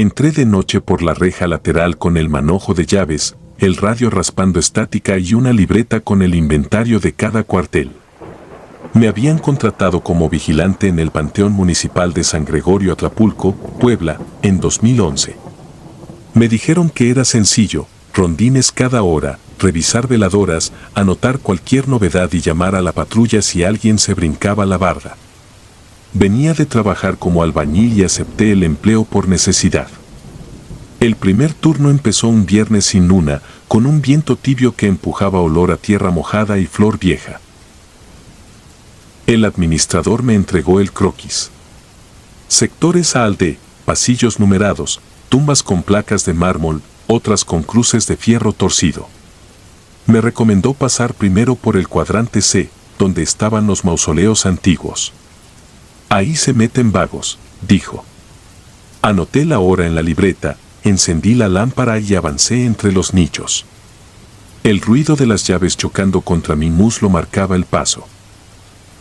Entré de noche por la reja lateral con el manojo de llaves, el radio raspando estática y una libreta con el inventario de cada cuartel. Me habían contratado como vigilante en el Panteón Municipal de San Gregorio Atlapulco, Puebla, en 2011. Me dijeron que era sencillo, rondines cada hora, revisar veladoras, anotar cualquier novedad y llamar a la patrulla si alguien se brincaba la barda. Venía de trabajar como albañil y acepté el empleo por necesidad. El primer turno empezó un viernes sin luna, con un viento tibio que empujaba olor a tierra mojada y flor vieja. El administrador me entregó el croquis. Sectores A al D, pasillos numerados, tumbas con placas de mármol, otras con cruces de fierro torcido. Me recomendó pasar primero por el cuadrante C, donde estaban los mausoleos antiguos. Ahí se meten vagos, dijo. Anoté la hora en la libreta, encendí la lámpara y avancé entre los nichos. El ruido de las llaves chocando contra mi muslo marcaba el paso.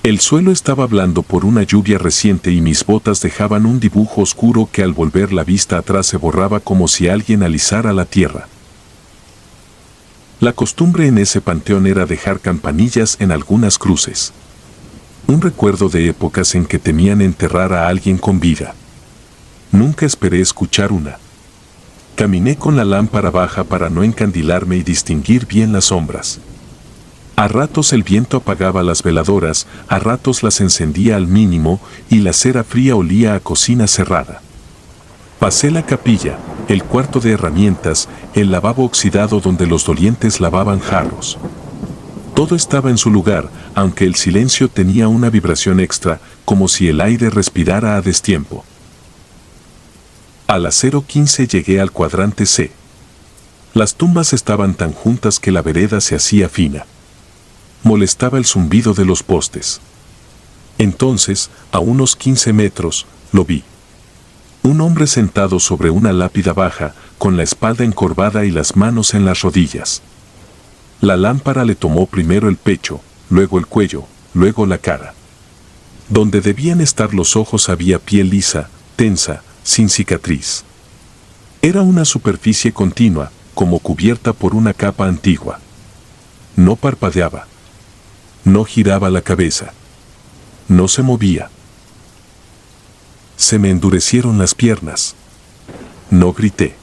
El suelo estaba blando por una lluvia reciente y mis botas dejaban un dibujo oscuro que al volver la vista atrás se borraba como si alguien alisara la tierra. La costumbre en ese panteón era dejar campanillas en algunas cruces. Un recuerdo de épocas en que temían enterrar a alguien con vida. Nunca esperé escuchar una. Caminé con la lámpara baja para no encandilarme y distinguir bien las sombras. A ratos el viento apagaba las veladoras, a ratos las encendía al mínimo y la cera fría olía a cocina cerrada. Pasé la capilla, el cuarto de herramientas, el lavabo oxidado donde los dolientes lavaban jarros. Todo estaba en su lugar, aunque el silencio tenía una vibración extra, como si el aire respirara a destiempo. A las 0:15 llegué al cuadrante C. Las tumbas estaban tan juntas que la vereda se hacía fina. Molestaba el zumbido de los postes. Entonces, a unos 15 metros, lo vi. Un hombre sentado sobre una lápida baja, con la espalda encorvada y las manos en las rodillas. La lámpara le tomó primero el pecho, luego el cuello, luego la cara. Donde debían estar los ojos había piel lisa, tensa, sin cicatriz. Era una superficie continua, como cubierta por una capa antigua. No parpadeaba. No giraba la cabeza. No se movía. Se me endurecieron las piernas. No grité.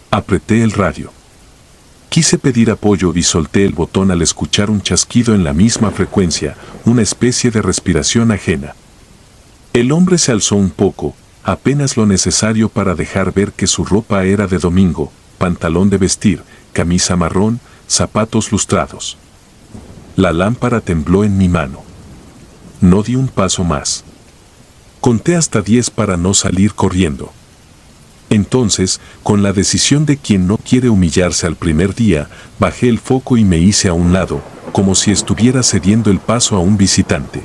Apreté el radio. Quise pedir apoyo y solté el botón al escuchar un chasquido en la misma frecuencia, una especie de respiración ajena. El hombre se alzó un poco, apenas lo necesario para dejar ver que su ropa era de domingo, pantalón de vestir, camisa marrón, zapatos lustrados. La lámpara tembló en mi mano. No di un paso más. Conté hasta 10 para no salir corriendo. Entonces, con la decisión de quien no quiere humillarse al primer día, bajé el foco y me hice a un lado, como si estuviera cediendo el paso a un visitante.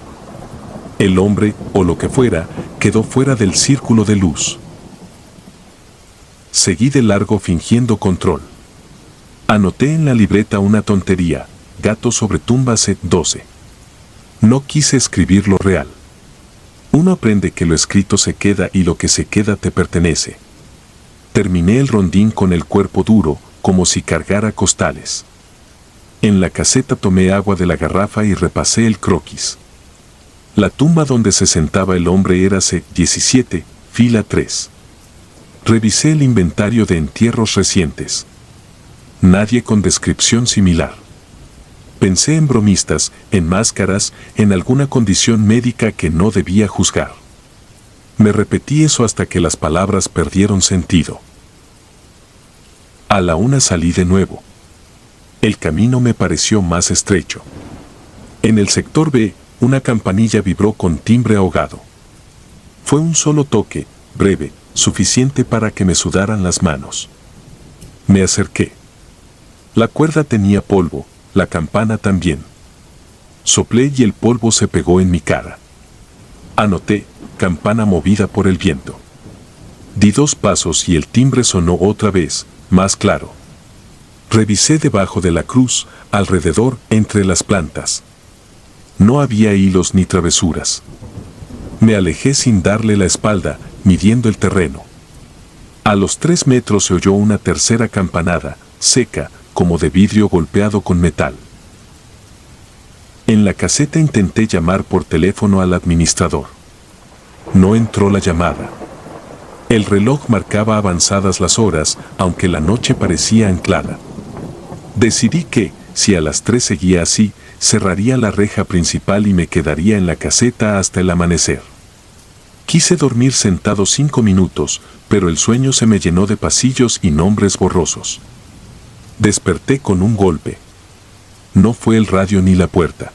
El hombre, o lo que fuera, quedó fuera del círculo de luz. Seguí de largo fingiendo control. Anoté en la libreta una tontería. Gato sobre tumba C12. No quise escribir lo real. Uno aprende que lo escrito se queda y lo que se queda te pertenece. Terminé el rondín con el cuerpo duro, como si cargara costales. En la caseta tomé agua de la garrafa y repasé el croquis. La tumba donde se sentaba el hombre era C17, fila 3. Revisé el inventario de entierros recientes. Nadie con descripción similar. Pensé en bromistas, en máscaras, en alguna condición médica que no debía juzgar. Me repetí eso hasta que las palabras perdieron sentido. A la 1 salí de nuevo. El camino me pareció más estrecho. En el sector B, una campanilla vibró con timbre ahogado. Fue un solo toque, breve, suficiente para que me sudaran las manos. Me acerqué. La cuerda tenía polvo. La campana también. Soplé y el polvo se pegó en mi cara. Anoté, campana movida por el viento. Di 2 pasos y el timbre sonó otra vez, más claro. Revisé debajo de la cruz, alrededor, entre las plantas. No había hilos ni travesuras. Me alejé sin darle la espalda, midiendo el terreno. A los 3 metros se oyó una tercera campanada, seca, como de vidrio golpeado con metal. En la caseta intenté llamar por teléfono al administrador. No entró la llamada. El reloj marcaba avanzadas las horas, aunque la noche parecía anclada. Decidí que, si a las 3 seguía así, cerraría la reja principal y me quedaría en la caseta hasta el amanecer. Quise dormir sentado 5 minutos, pero el sueño se me llenó de pasillos y nombres borrosos. Desperté con un golpe. No fue el radio ni la puerta.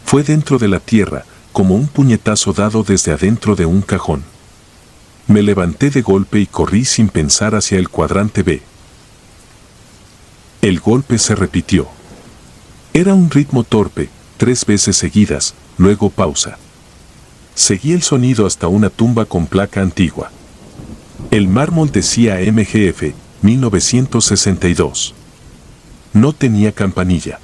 Fue dentro de la tierra, como un puñetazo dado desde adentro de un cajón. Me levanté de golpe y corrí sin pensar hacia el cuadrante B. El golpe se repitió. Era un ritmo torpe, 3 veces seguidas, luego pausa. Seguí el sonido hasta una tumba con placa antigua. El mármol decía MGF, 1962. No tenía campanilla.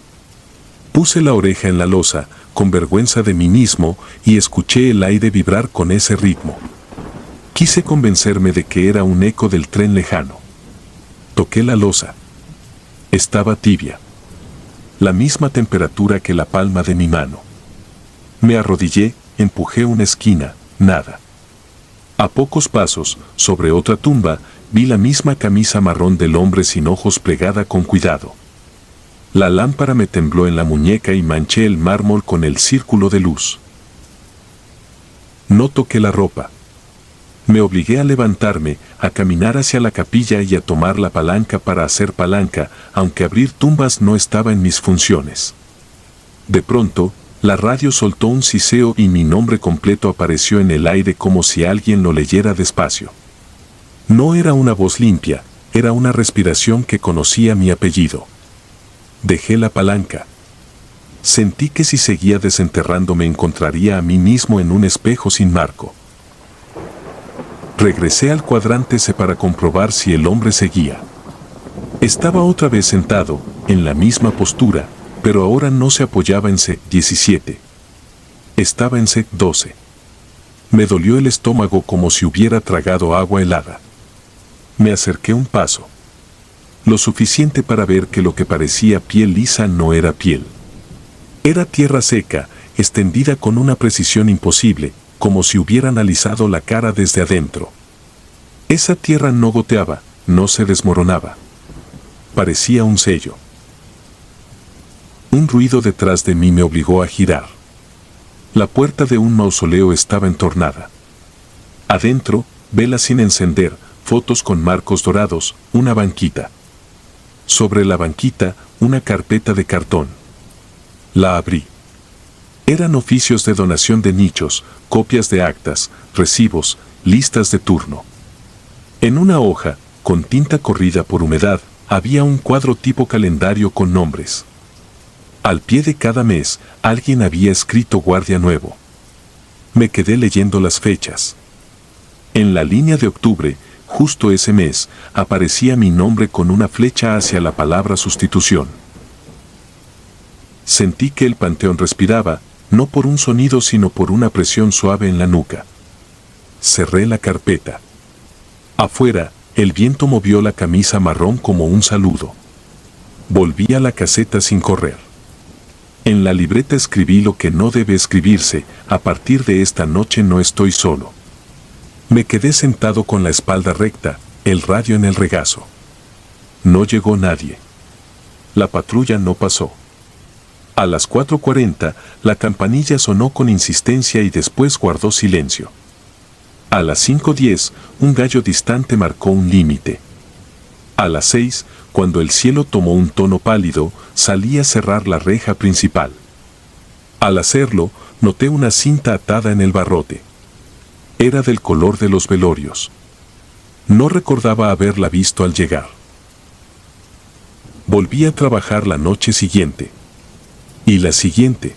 Puse la oreja en la losa, con vergüenza de mí mismo, y escuché el aire vibrar con ese ritmo. Quise convencerme de que era un eco del tren lejano. Toqué la losa. Estaba tibia. La misma temperatura que la palma de mi mano. Me arrodillé, empujé una esquina, nada. A pocos pasos, sobre otra tumba, vi la misma camisa marrón del hombre sin ojos plegada con cuidado. La lámpara me tembló en la muñeca y manché el mármol con el círculo de luz. No toqué la ropa. Me obligué a levantarme, a caminar hacia la capilla y a tomar la palanca para hacer palanca, aunque abrir tumbas no estaba en mis funciones. De pronto, la radio soltó un siseo y mi nombre completo apareció en el aire como si alguien lo leyera despacio. No era una voz limpia, era una respiración que conocía mi apellido. Dejé la palanca. Sentí que si seguía desenterrando me encontraría a mí mismo en un espejo sin marco. Regresé al cuadrante C para comprobar si el hombre seguía. Estaba otra vez sentado, en la misma postura, pero ahora no se apoyaba en C17. Estaba en C12. Me dolió el estómago como si hubiera tragado agua helada. Me acerqué un paso. Lo suficiente para ver que lo que parecía piel lisa no era piel. Era tierra seca, extendida con una precisión imposible, como si hubiera analizado la cara desde adentro. Esa tierra no goteaba, no se desmoronaba. Parecía un sello. Un ruido detrás de mí me obligó a girar. La puerta de un mausoleo estaba entornada. Adentro, velas sin encender, fotos con marcos dorados, una banquita. Sobre la banquita, una carpeta de cartón. La abrí. Eran oficios de donación de nichos, copias de actas, recibos, listas de turno. En una hoja, con tinta corrida por humedad, había un cuadro tipo calendario con nombres. Al pie de cada mes, alguien había escrito guardia nuevo. Me quedé leyendo las fechas. En la línea de octubre, justo ese mes, aparecía mi nombre con una flecha hacia la palabra sustitución. Sentí que el panteón respiraba, no por un sonido sino por una presión suave en la nuca. Cerré la carpeta. Afuera, el viento movió la camisa marrón como un saludo. Volví a la caseta sin correr. En la libreta escribí lo que no debe escribirse: a partir de esta noche no estoy solo. Me quedé sentado con la espalda recta, el radio en el regazo. No llegó nadie. La patrulla no pasó. A las 4:40, la campanilla sonó con insistencia y después guardó silencio. A las 5:10, un gallo distante marcó un límite. A las 6, cuando el cielo tomó un tono pálido, salí a cerrar la reja principal. Al hacerlo, noté una cinta atada en el barrote. Era del color de los velorios. No recordaba haberla visto al llegar. Volví a trabajar la noche siguiente. Y la siguiente.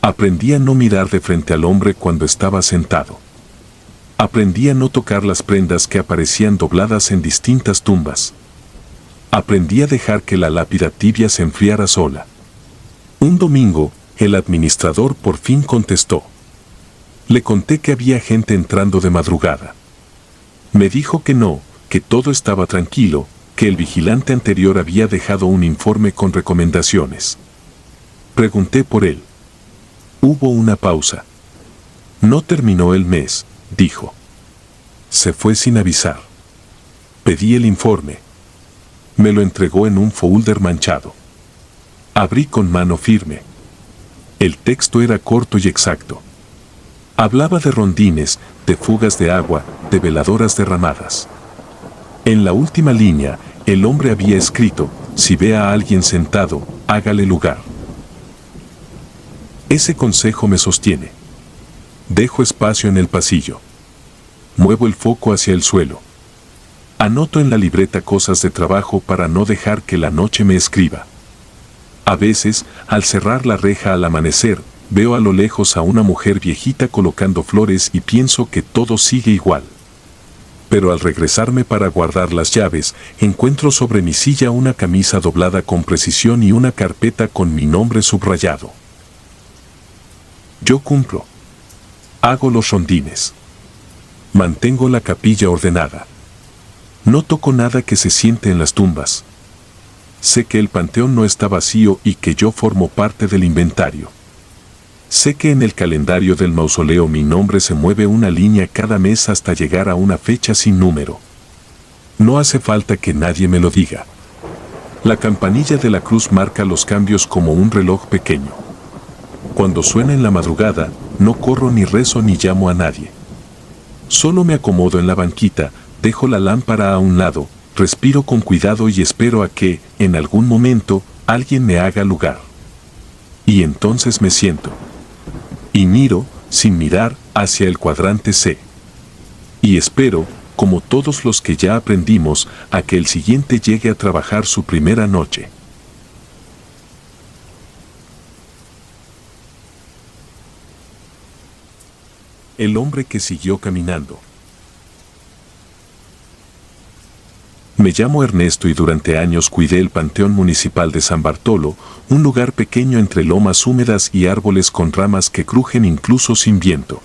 Aprendí a no mirar de frente al hombre cuando estaba sentado. Aprendí a no tocar las prendas que aparecían dobladas en distintas tumbas. Aprendí a dejar que la lápida tibia se enfriara sola. Un domingo, el administrador por fin contestó. Le conté que había gente entrando de madrugada. Me dijo que no, que todo estaba tranquilo, que el vigilante anterior había dejado un informe con recomendaciones. Pregunté por él. Hubo una pausa. No terminó el mes, dijo. Se fue sin avisar. Pedí el informe. Me lo entregó en un folder manchado. Abrí con mano firme. El texto era corto y exacto. Hablaba de rondines, de fugas de agua, de veladoras derramadas. En la última línea, el hombre había escrito: si ve a alguien sentado, hágale lugar. Ese consejo me sostiene. Dejo espacio en el pasillo. Muevo el foco hacia el suelo. Anoto en la libreta cosas de trabajo para no dejar que la noche me escriba. A veces, al cerrar la reja al amanecer, veo a lo lejos a una mujer viejita colocando flores y pienso que todo sigue igual. Pero al regresarme para guardar las llaves, encuentro sobre mi silla una camisa doblada con precisión y una carpeta con mi nombre subrayado. Yo cumplo. Hago los rondines. Mantengo la capilla ordenada. No toco nada que se siente en las tumbas. Sé que el panteón no está vacío y que yo formo parte del inventario. Sé que en el calendario del mausoleo mi nombre se mueve una línea cada mes hasta llegar a una fecha sin número. No hace falta que nadie me lo diga. La campanilla de la cruz marca los cambios como un reloj pequeño. Cuando suena en la madrugada, no corro ni rezo ni llamo a nadie. Solo me acomodo en la banquita, dejo la lámpara a un lado, respiro con cuidado y espero a que, en algún momento, alguien me haga lugar. Y entonces me siento. Y miro, sin mirar, hacia el cuadrante C. Y espero, como todos los que ya aprendimos, a que el siguiente llegue a trabajar su primera noche. El hombre que siguió caminando. Me llamo Ernesto y durante años cuidé el Panteón Municipal de San Bartolo, un lugar pequeño entre lomas húmedas y árboles con ramas que crujen incluso sin viento.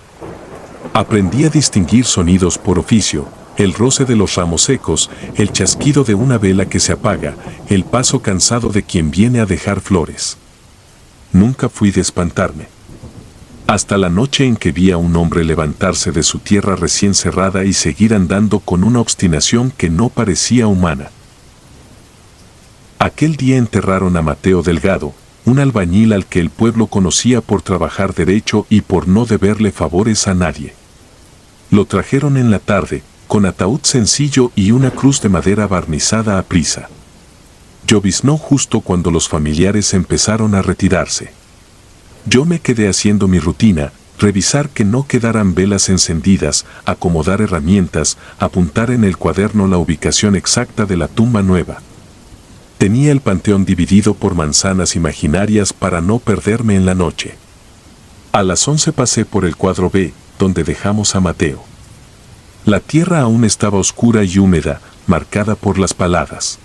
Aprendí a distinguir sonidos por oficio: el roce de los ramos secos, el chasquido de una vela que se apaga, el paso cansado de quien viene a dejar flores. Nunca fui de espantarme. Hasta la noche en que vi a un hombre levantarse de su tierra recién cerrada y seguir andando con una obstinación que no parecía humana. Aquel día enterraron a Mateo Delgado, un albañil al que el pueblo conocía por trabajar derecho y por no deberle favores a nadie. Lo trajeron en la tarde, con ataúd sencillo y una cruz de madera barnizada a prisa. Lloviznó justo cuando los familiares empezaron a retirarse. Yo me quedé haciendo mi rutina, revisar que no quedaran velas encendidas, acomodar herramientas, apuntar en el cuaderno la ubicación exacta de la tumba nueva. Tenía el panteón dividido por manzanas imaginarias para no perderme en la noche. A las 11 pasé por el cuadro B, donde dejamos a Mateo. La tierra aún estaba oscura y húmeda, marcada por las paladas.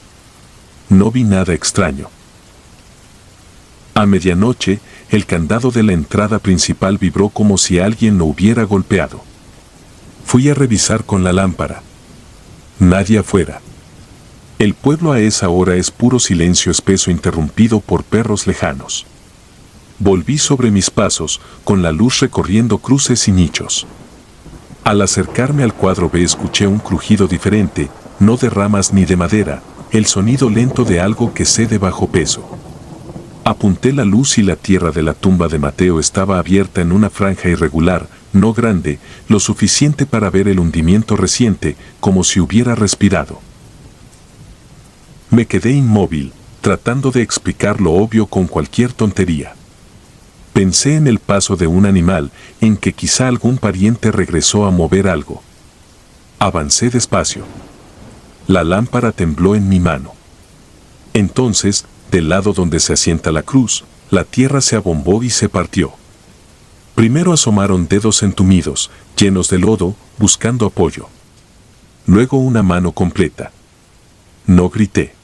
No vi nada extraño. A medianoche, el candado de la entrada principal vibró como si alguien lo hubiera golpeado. Fui a revisar con la lámpara. Nadie afuera. El pueblo a esa hora es puro silencio espeso interrumpido por perros lejanos. Volví sobre mis pasos, con la luz recorriendo cruces y nichos. Al acercarme al cuadro B escuché un crujido diferente, no de ramas ni de madera, el sonido lento de algo que cede bajo peso. Apunté la luz y la tierra de la tumba de Mateo estaba abierta en una franja irregular, no grande, lo suficiente para ver el hundimiento reciente, como si hubiera respirado. Me quedé inmóvil, tratando de explicar lo obvio con cualquier tontería. Pensé en el paso de un animal, en que quizá algún pariente regresó a mover algo. Avancé despacio. La lámpara tembló en mi mano. Entonces, del lado donde se asienta la cruz, la tierra se abombó y se partió. Primero asomaron dedos entumidos, llenos de lodo, buscando apoyo. Luego una mano completa. No grité.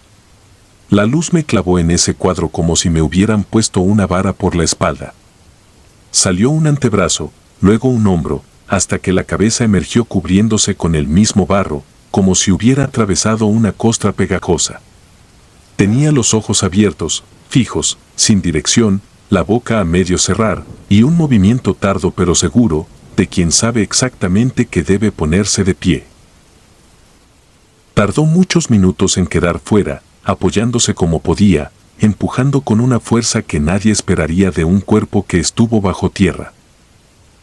La luz me clavó en ese cuadro como si me hubieran puesto una vara por la espalda. Salió un antebrazo, luego un hombro, hasta que la cabeza emergió cubriéndose con el mismo barro, como si hubiera atravesado una costra pegajosa. Tenía los ojos abiertos, fijos, sin dirección, la boca a medio cerrar, y un movimiento tardo pero seguro, de quien sabe exactamente que debe ponerse de pie. Tardó muchos minutos en quedar fuera, apoyándose como podía, empujando con una fuerza que nadie esperaría de un cuerpo que estuvo bajo tierra.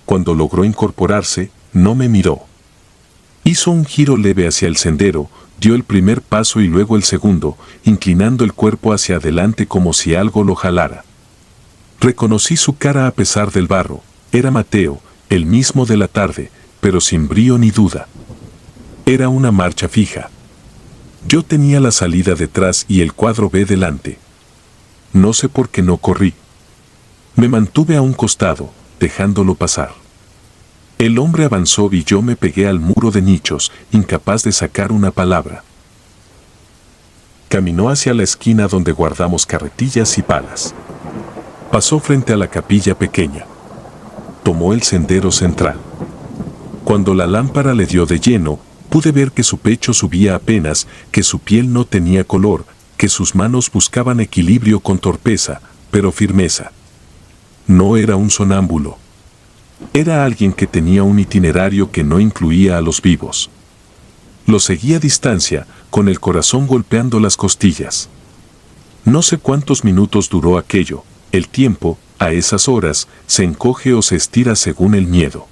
Cuando logró incorporarse, no me miró. Hizo un giro leve hacia el sendero, dio el primer paso y luego el segundo, inclinando el cuerpo hacia adelante como si algo lo jalara. Reconocí su cara a pesar del barro. Era Mateo, el mismo de la tarde, pero sin brío ni duda. Era una marcha fija. Yo tenía la salida detrás y el cuadro B delante. No sé por qué no corrí. Me mantuve a un costado, dejándolo pasar. El hombre avanzó y yo me pegué al muro de nichos, incapaz de sacar una palabra. Caminó hacia la esquina donde guardamos carretillas y palas. Pasó frente a la capilla pequeña. Tomó el sendero central. Cuando la lámpara le dio de lleno, pude ver que su pecho subía apenas, que su piel no tenía color, que sus manos buscaban equilibrio con torpeza, pero firmeza. No era un sonámbulo. Era alguien que tenía un itinerario que no incluía a los vivos. Lo seguí a distancia, con el corazón golpeando las costillas. No sé cuántos minutos duró aquello. El tiempo, a esas horas, se encoge o se estira según el miedo.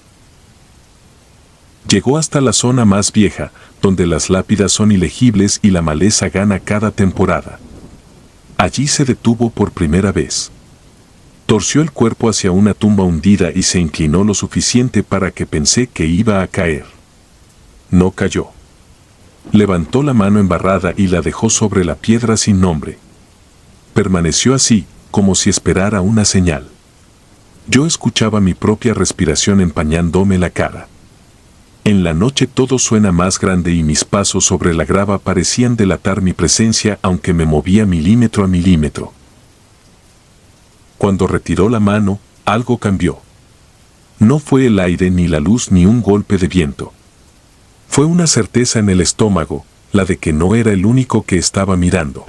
Llegó hasta la zona más vieja, donde las lápidas son ilegibles y la maleza gana cada temporada. Allí se detuvo por primera vez. Torció el cuerpo hacia una tumba hundida y se inclinó lo suficiente para que pensé que iba a caer. No cayó. Levantó la mano embarrada y la dejó sobre la piedra sin nombre. Permaneció así, como si esperara una señal. Yo escuchaba mi propia respiración empañándome la cara. En la noche todo suena más grande y mis pasos sobre la grava parecían delatar mi presencia aunque me movía milímetro a milímetro. Cuando retiró la mano, algo cambió. No fue el aire ni la luz ni un golpe de viento. Fue una certeza en el estómago, la de que no era el único que estaba mirando.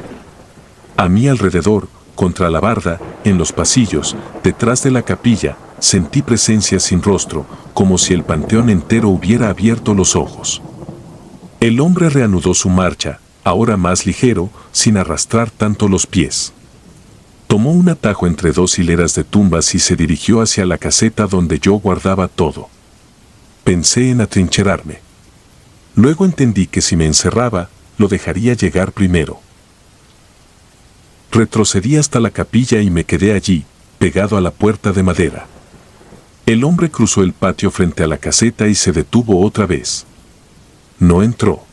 A mi alrededor, contra la barda, en los pasillos, detrás de la capilla, sentí presencia sin rostro, como si el panteón entero hubiera abierto los ojos. El hombre reanudó su marcha, ahora más ligero, sin arrastrar tanto los pies. Tomó un atajo entre dos hileras de tumbas y se dirigió hacia la caseta donde yo guardaba todo. Pensé en atrincherarme. Luego entendí que si me encerraba, lo dejaría llegar primero. Retrocedí hasta la capilla y me quedé allí, pegado a la puerta de madera. El hombre cruzó el patio frente a la caseta y se detuvo otra vez. No entró.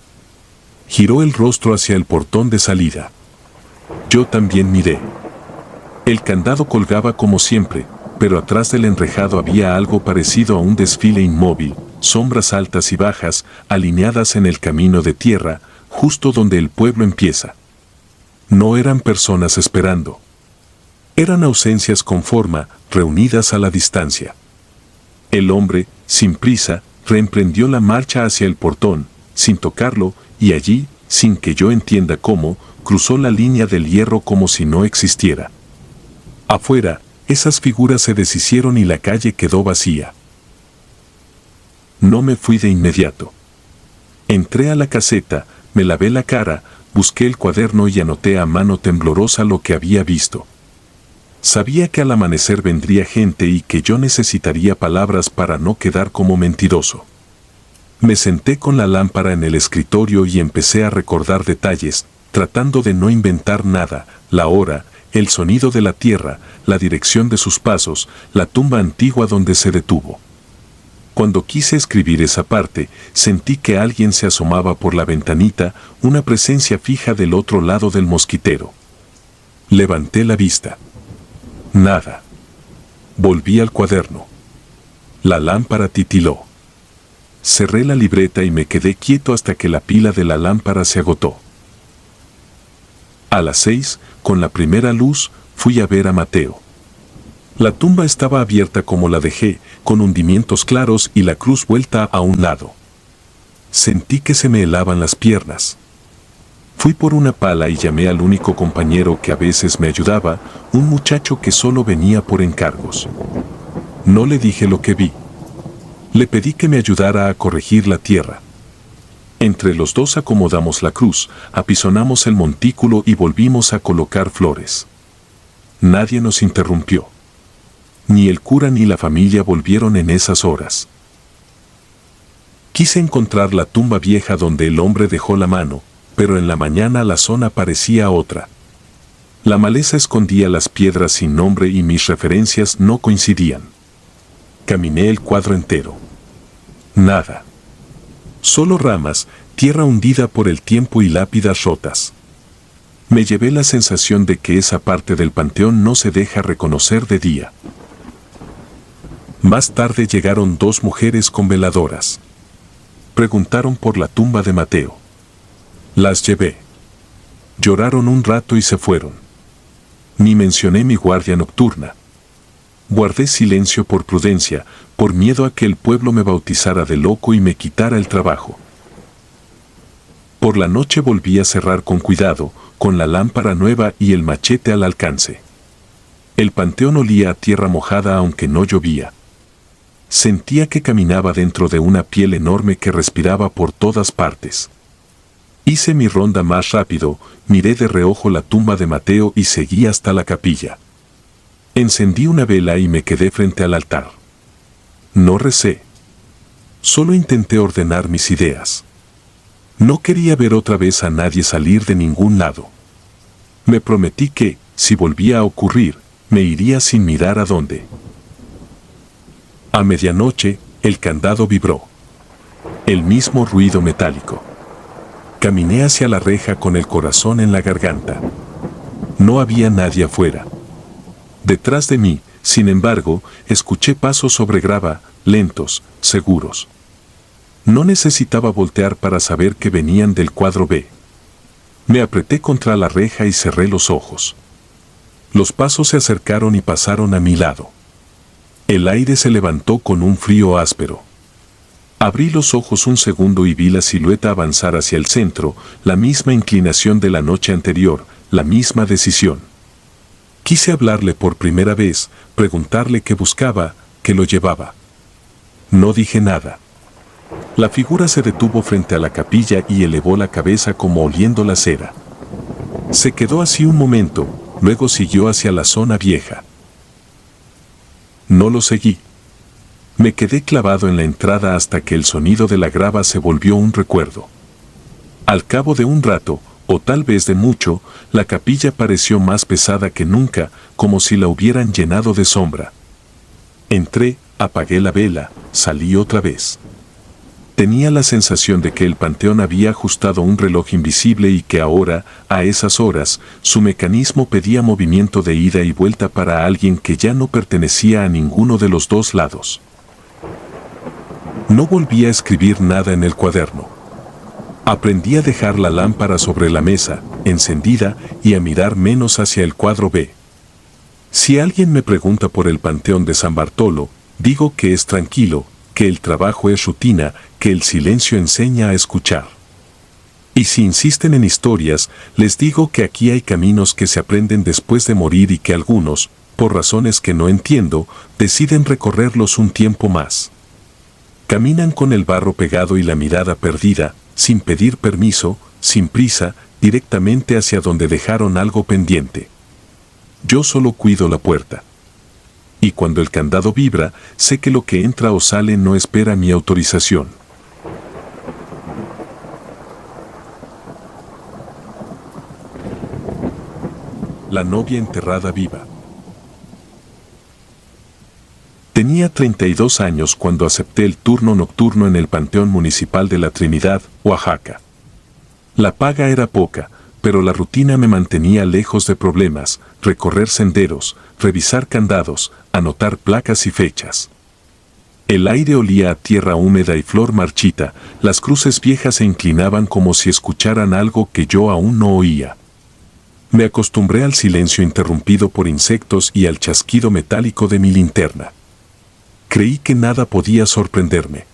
Giró el rostro hacia el portón de salida. Yo también miré. El candado colgaba como siempre, pero atrás del enrejado había algo parecido a un desfile inmóvil, sombras altas y bajas, alineadas en el camino de tierra, justo donde el pueblo empieza. No eran personas esperando. Eran ausencias con forma, reunidas a la distancia. El hombre, sin prisa, reemprendió la marcha hacia el portón, sin tocarlo, y allí, sin que yo entienda cómo, cruzó la línea del hierro como si no existiera. Afuera, esas figuras se deshicieron y la calle quedó vacía. No me fui de inmediato. Entré a la caseta, me lavé la cara, busqué el cuaderno y anoté a mano temblorosa lo que había visto. Sabía que al amanecer vendría gente y que yo necesitaría palabras para no quedar como mentiroso. Me senté con la lámpara en el escritorio y empecé a recordar detalles, tratando de no inventar nada, la hora, el sonido de la tierra, la dirección de sus pasos, la tumba antigua donde se detuvo. Cuando quise escribir esa parte, sentí que alguien se asomaba por la ventanita, una presencia fija del otro lado del mosquitero. Levanté la vista. Nada. Volví al cuaderno. La lámpara titiló. Cerré la libreta y me quedé quieto hasta que la pila de la lámpara se agotó. A las 6, con la primera luz, fui a ver a Mateo. La tumba estaba abierta como la dejé, con hundimientos claros y la cruz vuelta a un lado. Sentí que se me helaban las piernas. Fui por una pala y llamé al único compañero que a veces me ayudaba, un muchacho que solo venía por encargos. No le dije lo que vi. Le pedí que me ayudara a corregir la tierra. Entre los dos acomodamos la cruz, apisonamos el montículo y volvimos a colocar flores. Nadie nos interrumpió. Ni el cura ni la familia volvieron en esas horas. Quise encontrar la tumba vieja donde el hombre dejó la mano, pero en la mañana la zona parecía otra. La maleza escondía las piedras sin nombre y mis referencias no coincidían. Caminé el cuadro entero. Nada. Solo ramas, tierra hundida por el tiempo y lápidas rotas. Me llevé la sensación de que esa parte del panteón no se deja reconocer de día. Más tarde llegaron dos mujeres con veladoras. Preguntaron por la tumba de Mateo. Las llevé. Lloraron un rato y se fueron. Ni mencioné mi guardia nocturna. Guardé silencio por prudencia, por miedo a que el pueblo me bautizara de loco y me quitara el trabajo. Por la noche volví a cerrar con cuidado, con la lámpara nueva y el machete al alcance. El panteón olía a tierra mojada aunque no llovía. Sentía que caminaba dentro de una piel enorme que respiraba por todas partes. Hice mi ronda más rápido, miré de reojo la tumba de Mateo y seguí hasta la capilla. Encendí una vela y me quedé frente al altar. No recé. Solo intenté ordenar mis ideas. No quería ver otra vez a nadie salir de ningún lado. Me prometí que, si volvía a ocurrir, me iría sin mirar a dónde. A medianoche, el candado vibró. El mismo ruido metálico. Caminé hacia la reja con el corazón en la garganta. No había nadie afuera. Detrás de mí, sin embargo, escuché pasos sobre grava, lentos, seguros. No necesitaba voltear para saber que venían del cuadro B. Me apreté contra la reja y cerré los ojos. Los pasos se acercaron y pasaron a mi lado. El aire se levantó con un frío áspero. Abrí los ojos un segundo y vi la silueta avanzar hacia el centro, la misma inclinación de la noche anterior, la misma decisión. Quise hablarle por primera vez, preguntarle qué buscaba, qué lo llevaba. No dije nada. La figura se detuvo frente a la capilla y elevó la cabeza como oliendo la cera. Se quedó así un momento, luego siguió hacia la zona vieja. No lo seguí. Me quedé clavado en la entrada hasta que el sonido de la grava se volvió un recuerdo. Al cabo de un rato, o tal vez de mucho, la capilla pareció más pesada que nunca, como si la hubieran llenado de sombra. Entré, apagué la vela, salí otra vez. Tenía la sensación de que el panteón había ajustado un reloj invisible y que ahora, a esas horas, su mecanismo pedía movimiento de ida y vuelta para alguien que ya no pertenecía a ninguno de los dos lados. No volví a escribir nada en el cuaderno. Aprendí a dejar la lámpara sobre la mesa, encendida, y a mirar menos hacia el cuadro B. Si alguien me pregunta por el Panteón de San Bartolo, digo que es tranquilo, que el trabajo es rutina, que el silencio enseña a escuchar. Y si insisten en historias, les digo que aquí hay caminos que se aprenden después de morir y que algunos, por razones que no entiendo, deciden recorrerlos un tiempo más. Caminan con el barro pegado y la mirada perdida, sin pedir permiso, sin prisa, directamente hacia donde dejaron algo pendiente. Yo solo cuido la puerta. Y cuando el candado vibra, sé que lo que entra o sale no espera mi autorización. La novia enterrada viva. Tenía 32 años cuando acepté el turno nocturno en el Panteón Municipal de la Trinidad, Oaxaca. La paga era poca, pero la rutina me mantenía lejos de problemas, recorrer senderos, revisar candados, anotar placas y fechas. El aire olía a tierra húmeda y flor marchita, las cruces viejas se inclinaban como si escucharan algo que yo aún no oía. Me acostumbré al silencio interrumpido por insectos y al chasquido metálico de mi linterna. Creí que nada podía sorprenderme.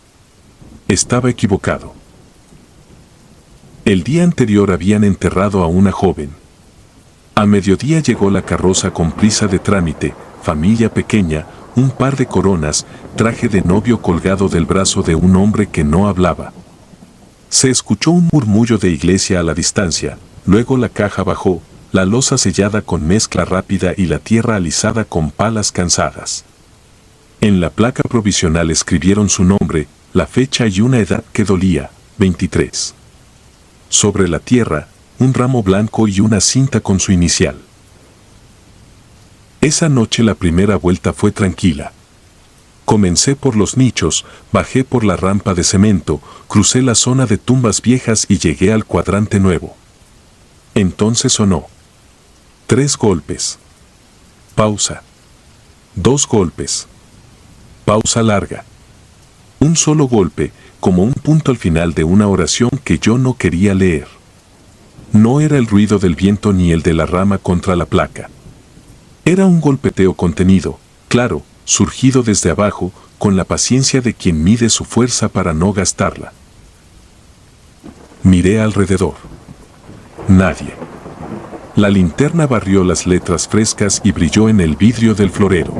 Estaba equivocado. El día anterior habían enterrado a una joven. A mediodía llegó la carroza con prisa de trámite, familia pequeña, un par de coronas, traje de novio colgado del brazo de un hombre que no hablaba. Se escuchó un murmullo de iglesia a la distancia, luego la caja bajó, la losa sellada con mezcla rápida y la tierra alisada con palas cansadas. En la placa provisional escribieron su nombre, la fecha y una edad que dolía, 23. Sobre la tierra, un ramo blanco y una cinta con su inicial. Esa noche la primera vuelta fue tranquila. Comencé por los nichos, bajé por la rampa de cemento, crucé la zona de tumbas viejas y llegué al cuadrante nuevo. Entonces sonó. 3 golpes. Pausa. 2 golpes. Pausa larga. Un solo golpe, como un punto al final de una oración que yo no quería leer. No era el ruido del viento ni el de la rama contra la placa. Era un golpeteo contenido, claro, surgido desde abajo, con la paciencia de quien mide su fuerza para no gastarla. Miré alrededor. Nadie. La linterna barrió las letras frescas y brilló en el vidrio del florero.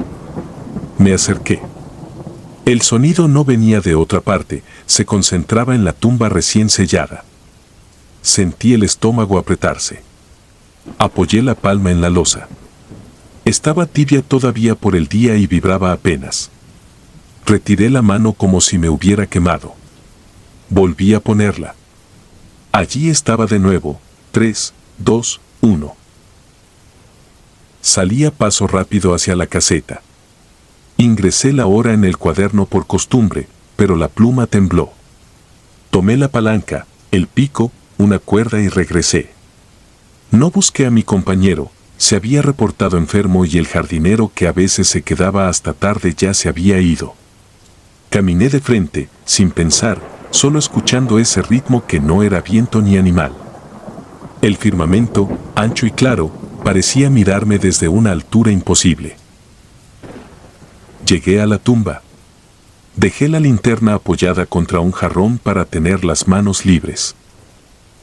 Me acerqué. El sonido no venía de otra parte, se concentraba en la tumba recién sellada. Sentí el estómago apretarse. Apoyé la palma en la losa. Estaba tibia todavía por el día y vibraba apenas. Retiré la mano como si me hubiera quemado. Volví a ponerla. Allí estaba de nuevo, 3, 2, 1. Salí a paso rápido hacia la caseta. Ingresé la hora en el cuaderno por costumbre, pero la pluma tembló. Tomé la palanca, el pico, una cuerda y regresé. No busqué a mi compañero, se había reportado enfermo y el jardinero que a veces se quedaba hasta tarde ya se había ido. Caminé de frente, sin pensar, solo escuchando ese ritmo que no era viento ni animal. El firmamento, ancho y claro, parecía mirarme desde una altura imposible. Llegué a la tumba. Dejé la linterna apoyada contra un jarrón para tener las manos libres.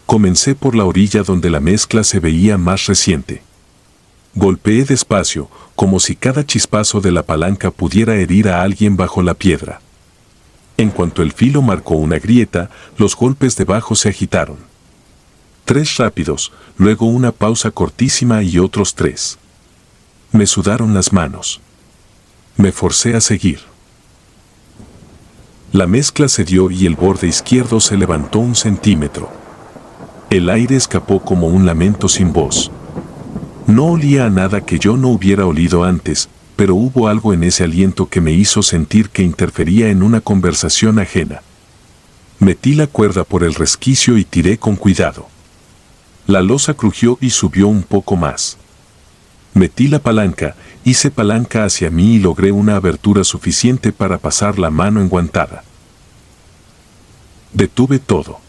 Comencé por la orilla donde la mezcla se veía más reciente. Golpeé despacio, como si cada chispazo de la palanca pudiera herir a alguien bajo la piedra. En cuanto el filo marcó una grieta, los golpes debajo se agitaron. 3 rápidos, luego una pausa cortísima y otros 3. Me sudaron las manos. Me forcé a seguir. La mezcla cedió y el borde izquierdo se levantó 1 centímetro. El aire escapó como un lamento sin voz. No olía a nada que yo no hubiera olido antes, pero hubo algo en ese aliento que me hizo sentir que interfería en una conversación ajena. Metí la cuerda por el resquicio y tiré con cuidado. La losa crujió y subió un poco más. Metí la palanca, hice palanca hacia mí y logré una abertura suficiente para pasar la mano enguantada. Detuve todo.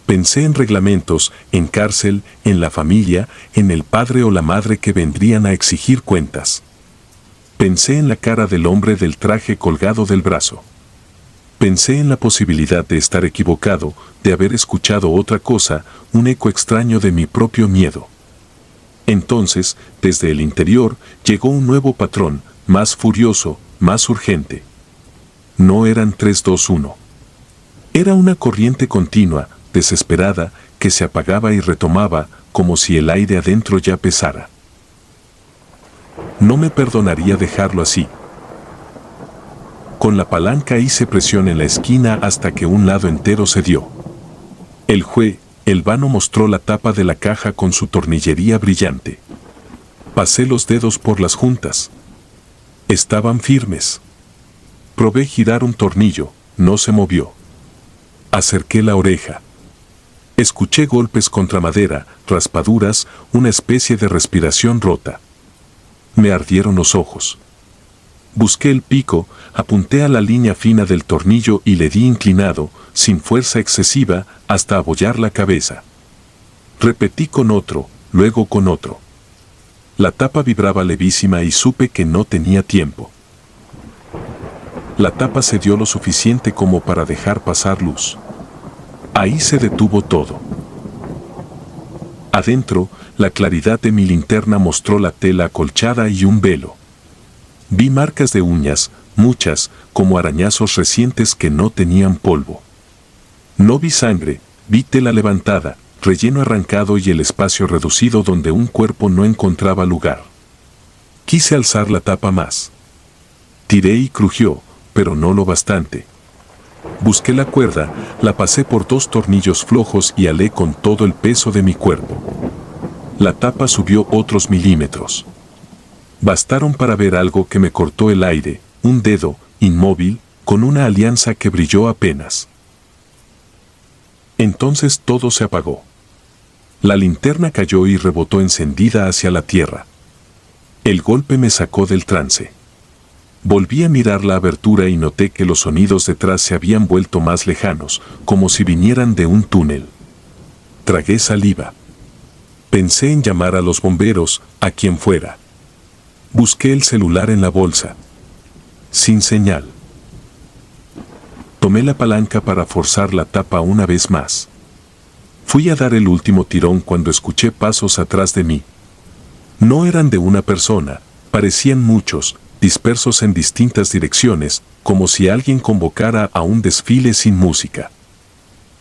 Pensé en reglamentos, en cárcel, en la familia, en el padre o la madre que vendrían a exigir cuentas. Pensé en la cara del hombre del traje colgado del brazo. Pensé en la posibilidad de estar equivocado, de haber escuchado otra cosa, un eco extraño de mi propio miedo. Entonces, desde el interior, llegó un nuevo patrón, más furioso, más urgente. No eran 3, 2, 1. Era una corriente continua, desesperada, que se apagaba y retomaba, como si el aire adentro ya pesara. No me perdonaría dejarlo así. Con la palanca hice presión en la esquina hasta que un lado entero cedió. El vano mostró la tapa de la caja con su tornillería brillante. Pasé los dedos por las juntas. Estaban firmes. Probé girar un tornillo, no se movió. Acerqué la oreja. Escuché golpes contra madera, raspaduras, una especie de respiración rota. Me ardieron los ojos. Busqué el pico, apunté a la línea fina del tornillo y le di inclinado, sin fuerza excesiva, hasta abollar la cabeza. Repetí con otro, luego con otro. La tapa vibraba levísima y supe que no tenía tiempo. La tapa cedió lo suficiente como para dejar pasar luz. Ahí se detuvo todo. Adentro, la claridad de mi linterna mostró la tela acolchada y un velo. Vi marcas de uñas, muchas, como arañazos recientes que no tenían polvo. No vi sangre, vi tela levantada, relleno arrancado y el espacio reducido donde un cuerpo no encontraba lugar. Quise alzar la tapa más. Tiré y crujió, pero no lo bastante. Busqué la cuerda, la pasé por 2 tornillos flojos y alé con todo el peso de mi cuerpo. La tapa subió otros milímetros. Bastaron para ver algo que me cortó el aire, un dedo, inmóvil, con una alianza que brilló apenas. Entonces todo se apagó. La linterna cayó y rebotó encendida hacia la tierra. El golpe me sacó del trance. Volví a mirar la abertura y noté que los sonidos detrás se habían vuelto más lejanos, como si vinieran de un túnel. Tragué saliva. Pensé en llamar a los bomberos, a quien fuera. Busqué el celular en la bolsa. Sin señal. Tomé la palanca para forzar la tapa una vez más. Fui a dar el último tirón cuando escuché pasos atrás de mí. No eran de una persona, parecían muchos, dispersos en distintas direcciones, como si alguien convocara a un desfile sin música.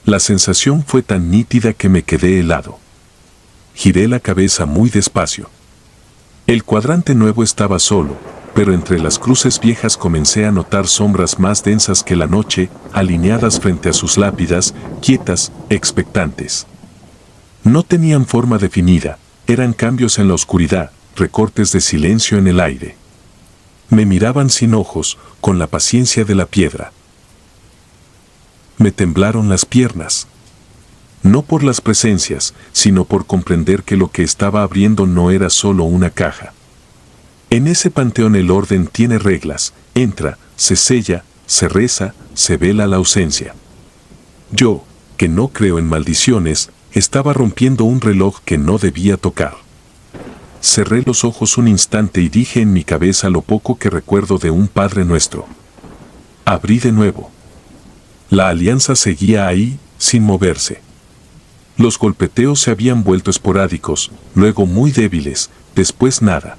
La sensación fue tan nítida que me quedé helado. Giré la cabeza muy despacio. El cuadrante nuevo estaba solo, pero entre las cruces viejas comencé a notar sombras más densas que la noche, alineadas frente a sus lápidas, quietas, expectantes. No tenían forma definida, eran cambios en la oscuridad, recortes de silencio en el aire. Me miraban sin ojos, con la paciencia de la piedra. Me temblaron las piernas. No por las presencias, sino por comprender que lo que estaba abriendo no era solo una caja. En ese panteón el orden tiene reglas, entra, se sella, se reza, se vela la ausencia. Yo, que no creo en maldiciones, estaba rompiendo un reloj que no debía tocar. Cerré los ojos un instante y dije en mi cabeza lo poco que recuerdo de un Padre Nuestro. Abrí de nuevo. La alianza seguía ahí, sin moverse. Los golpeteos se habían vuelto esporádicos, luego muy débiles, después nada.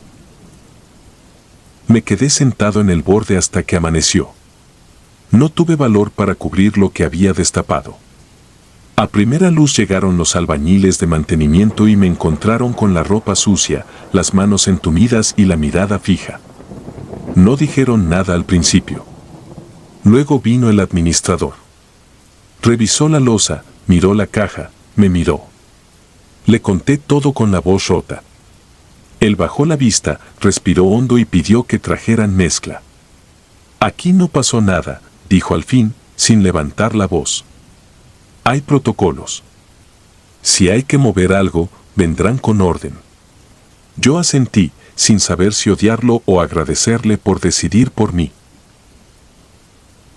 Me quedé sentado en el borde hasta que amaneció. No tuve valor para cubrir lo que había destapado. A primera luz llegaron los albañiles de mantenimiento y me encontraron con la ropa sucia, las manos entumidas y la mirada fija. No dijeron nada al principio. Luego vino el administrador. Revisó la loza, miró la caja, me miró. Le conté todo con la voz rota. Él bajó la vista, respiró hondo y pidió que trajeran mezcla. Aquí no pasó nada, dijo al fin, sin levantar la voz. Hay protocolos. Si hay que mover algo, vendrán con orden. Yo asentí, sin saber si odiarlo o agradecerle por decidir por mí.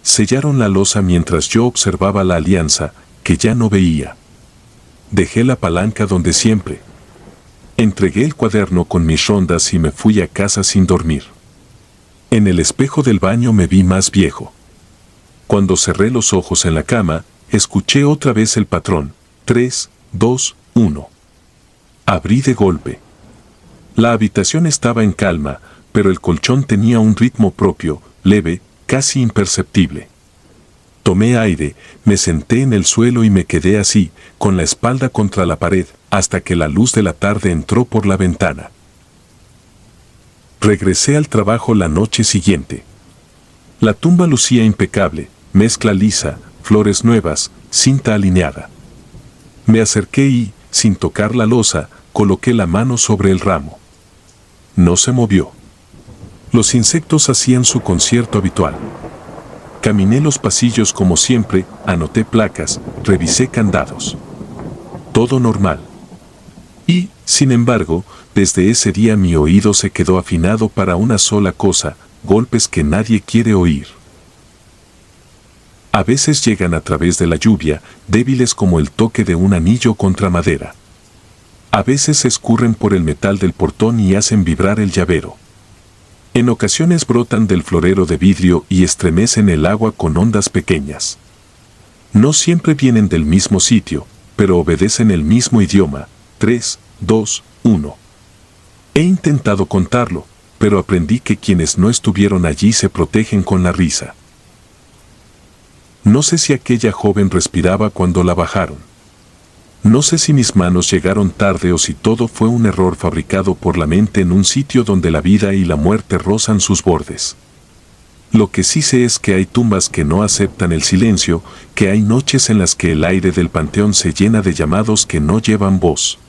Sellaron la loza mientras yo observaba la alianza, que ya no veía. Dejé la palanca donde siempre. Entregué el cuaderno con mis rondas y me fui a casa sin dormir. En el espejo del baño me vi más viejo. Cuando cerré los ojos en la cama, escuché otra vez el patrón, 3, 2, 1. Abrí de golpe. La habitación estaba en calma, pero el colchón tenía un ritmo propio, leve, casi imperceptible. Tomé aire, me senté en el suelo y me quedé así, con la espalda contra la pared, hasta que la luz de la tarde entró por la ventana. Regresé al trabajo la noche siguiente. La tumba lucía impecable, mezcla lisa, flores nuevas, cinta alineada. Me acerqué y, sin tocar la loza, coloqué la mano sobre el ramo. No se movió. Los insectos hacían su concierto habitual. Caminé los pasillos como siempre, anoté placas, revisé candados. Todo normal. Y, sin embargo, desde ese día mi oído se quedó afinado para una sola cosa, golpes que nadie quiere oír. A veces llegan a través de la lluvia, débiles como el toque de un anillo contra madera. A veces escurren por el metal del portón y hacen vibrar el llavero. En ocasiones brotan del florero de vidrio y estremecen el agua con ondas pequeñas. No siempre vienen del mismo sitio, pero obedecen el mismo idioma. 3, 2, 1. He intentado contarlo, pero aprendí que quienes no estuvieron allí se protegen con la risa. No sé si aquella joven respiraba cuando la bajaron. No sé si mis manos llegaron tarde o si todo fue un error fabricado por la mente en un sitio donde la vida y la muerte rozan sus bordes. Lo que sí sé es que hay tumbas que no aceptan el silencio, que hay noches en las que el aire del panteón se llena de llamados que no llevan voz.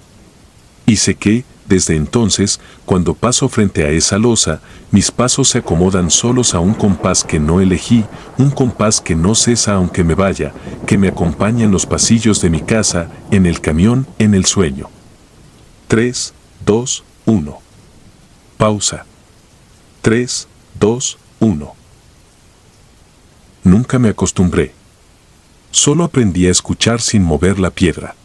Y sé que, desde entonces, cuando paso frente a esa losa, mis pasos se acomodan solos a un compás que no elegí, un compás que no cesa aunque me vaya, que me acompaña en los pasillos de mi casa, en el camión, en el sueño. 3, 2, 1. Pausa. 3, 2, 1. Nunca me acostumbré. Solo aprendí a escuchar sin mover la piedra.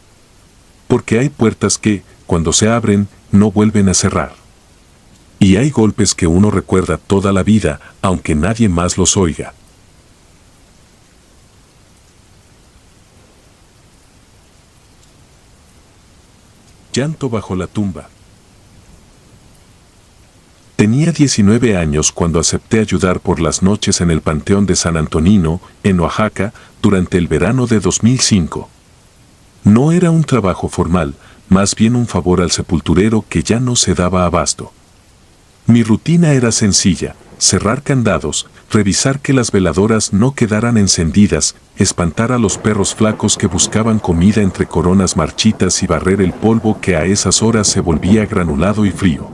Porque hay puertas que, cuando se abren, no vuelven a cerrar. Y hay golpes que uno recuerda toda la vida, aunque nadie más los oiga. Llanto bajo la tumba. Tenía 19 años cuando acepté ayudar por las noches en el Panteón de San Antonino, en Oaxaca, durante el verano de 2005. No era un trabajo formal, más bien un favor al sepulturero que ya no se daba abasto. Mi rutina era sencilla: cerrar candados, revisar que las veladoras no quedaran encendidas, espantar a los perros flacos que buscaban comida entre coronas marchitas y barrer el polvo que a esas horas se volvía granulado y frío.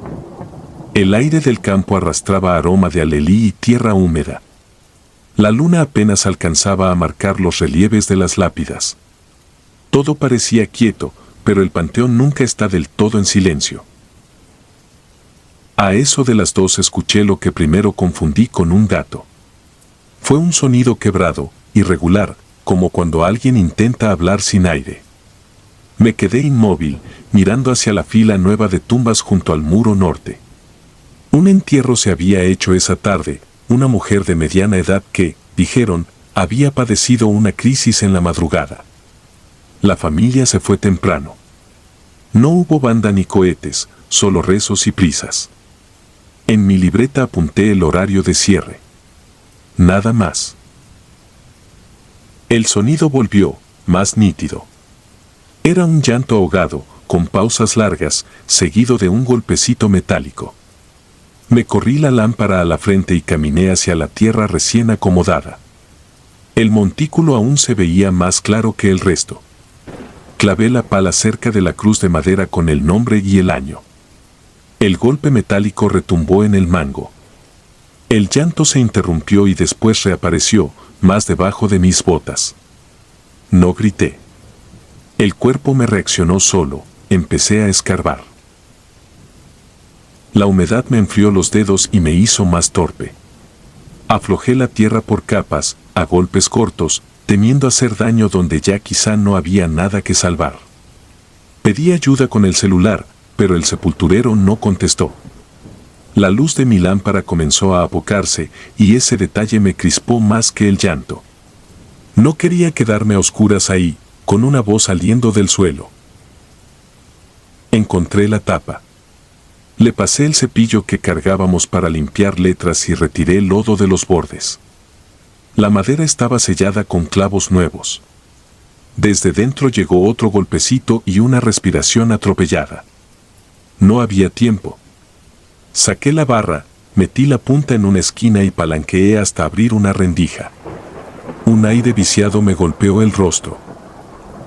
El aire del campo arrastraba aroma de alelí y tierra húmeda. La luna apenas alcanzaba a marcar los relieves de las lápidas. Todo parecía quieto, pero el panteón nunca está del todo en silencio. A eso de las 2 escuché lo que primero confundí con un gato. Fue un sonido quebrado, irregular, como cuando alguien intenta hablar sin aire. Me quedé inmóvil, mirando hacia la fila nueva de tumbas junto al muro norte. Un entierro se había hecho esa tarde, una mujer de mediana edad que, dijeron, había padecido una crisis en la madrugada. La familia se fue temprano. No hubo banda ni cohetes, solo rezos y prisas. En mi libreta apunté el horario de cierre. Nada más. El sonido volvió, más nítido. Era un llanto ahogado, con pausas largas, seguido de un golpecito metálico. Me corrí la lámpara a la frente y caminé hacia la tierra recién acomodada. El montículo aún se veía más claro que el resto. Clavé la pala cerca de la cruz de madera con el nombre y el año. El golpe metálico retumbó en el mango. El llanto se interrumpió y después reapareció, más debajo de mis botas. No grité. El cuerpo me reaccionó solo, empecé a escarbar. La humedad me enfrió los dedos y me hizo más torpe. Aflojé la tierra por capas, a golpes cortos, temiendo hacer daño donde ya quizá no había nada que salvar. Pedí ayuda con el celular, pero el sepulturero no contestó. La luz de mi lámpara comenzó a apocarse y ese detalle me crispó más que el llanto. No quería quedarme a oscuras ahí, con una voz saliendo del suelo. Encontré la tapa. Le pasé el cepillo que cargábamos para limpiar letras y retiré el lodo de los bordes. La madera estaba sellada con clavos nuevos. Desde dentro llegó otro golpecito y una respiración atropellada. No había tiempo. Saqué la barra, metí la punta en una esquina y palanqueé hasta abrir una rendija. Un aire viciado me golpeó el rostro.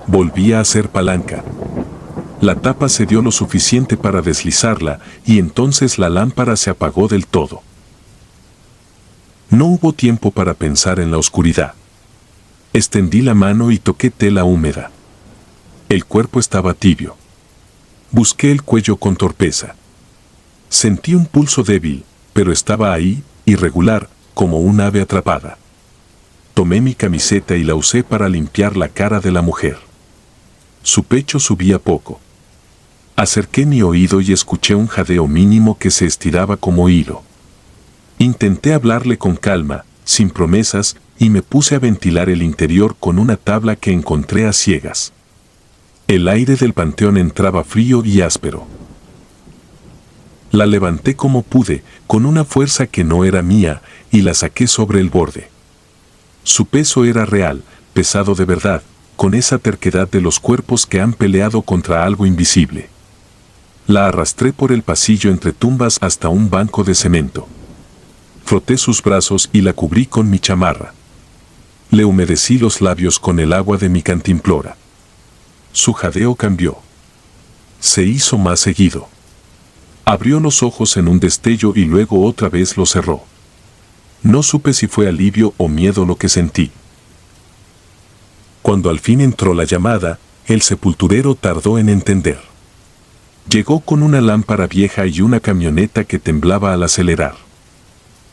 Volví a hacer palanca. La tapa cedió lo suficiente para deslizarla y entonces la lámpara se apagó del todo. No hubo tiempo para pensar en la oscuridad. Extendí la mano y toqué tela húmeda. El cuerpo estaba tibio. Busqué el cuello con torpeza. Sentí un pulso débil, pero estaba ahí, irregular, como un ave atrapada. Tomé mi camiseta y la usé para limpiar la cara de la mujer. Su pecho subía poco. Acerqué mi oído y escuché un jadeo mínimo que se estiraba como hilo. Intenté hablarle con calma, sin promesas, y me puse a ventilar el interior con una tabla que encontré a ciegas. El aire del panteón entraba frío y áspero. La levanté como pude, con una fuerza que no era mía, y la saqué sobre el borde. Su peso era real, pesado de verdad, con esa terquedad de los cuerpos que han peleado contra algo invisible. La arrastré por el pasillo entre tumbas hasta un banco de cemento. Froté sus brazos y la cubrí con mi chamarra. Le humedecí los labios con el agua de mi cantimplora. Su jadeo cambió. Se hizo más seguido. Abrió los ojos en un destello y luego otra vez los cerró. No supe si fue alivio o miedo lo que sentí. Cuando al fin entró la llamada, el sepulturero tardó en entender. Llegó con una lámpara vieja y una camioneta que temblaba al acelerar.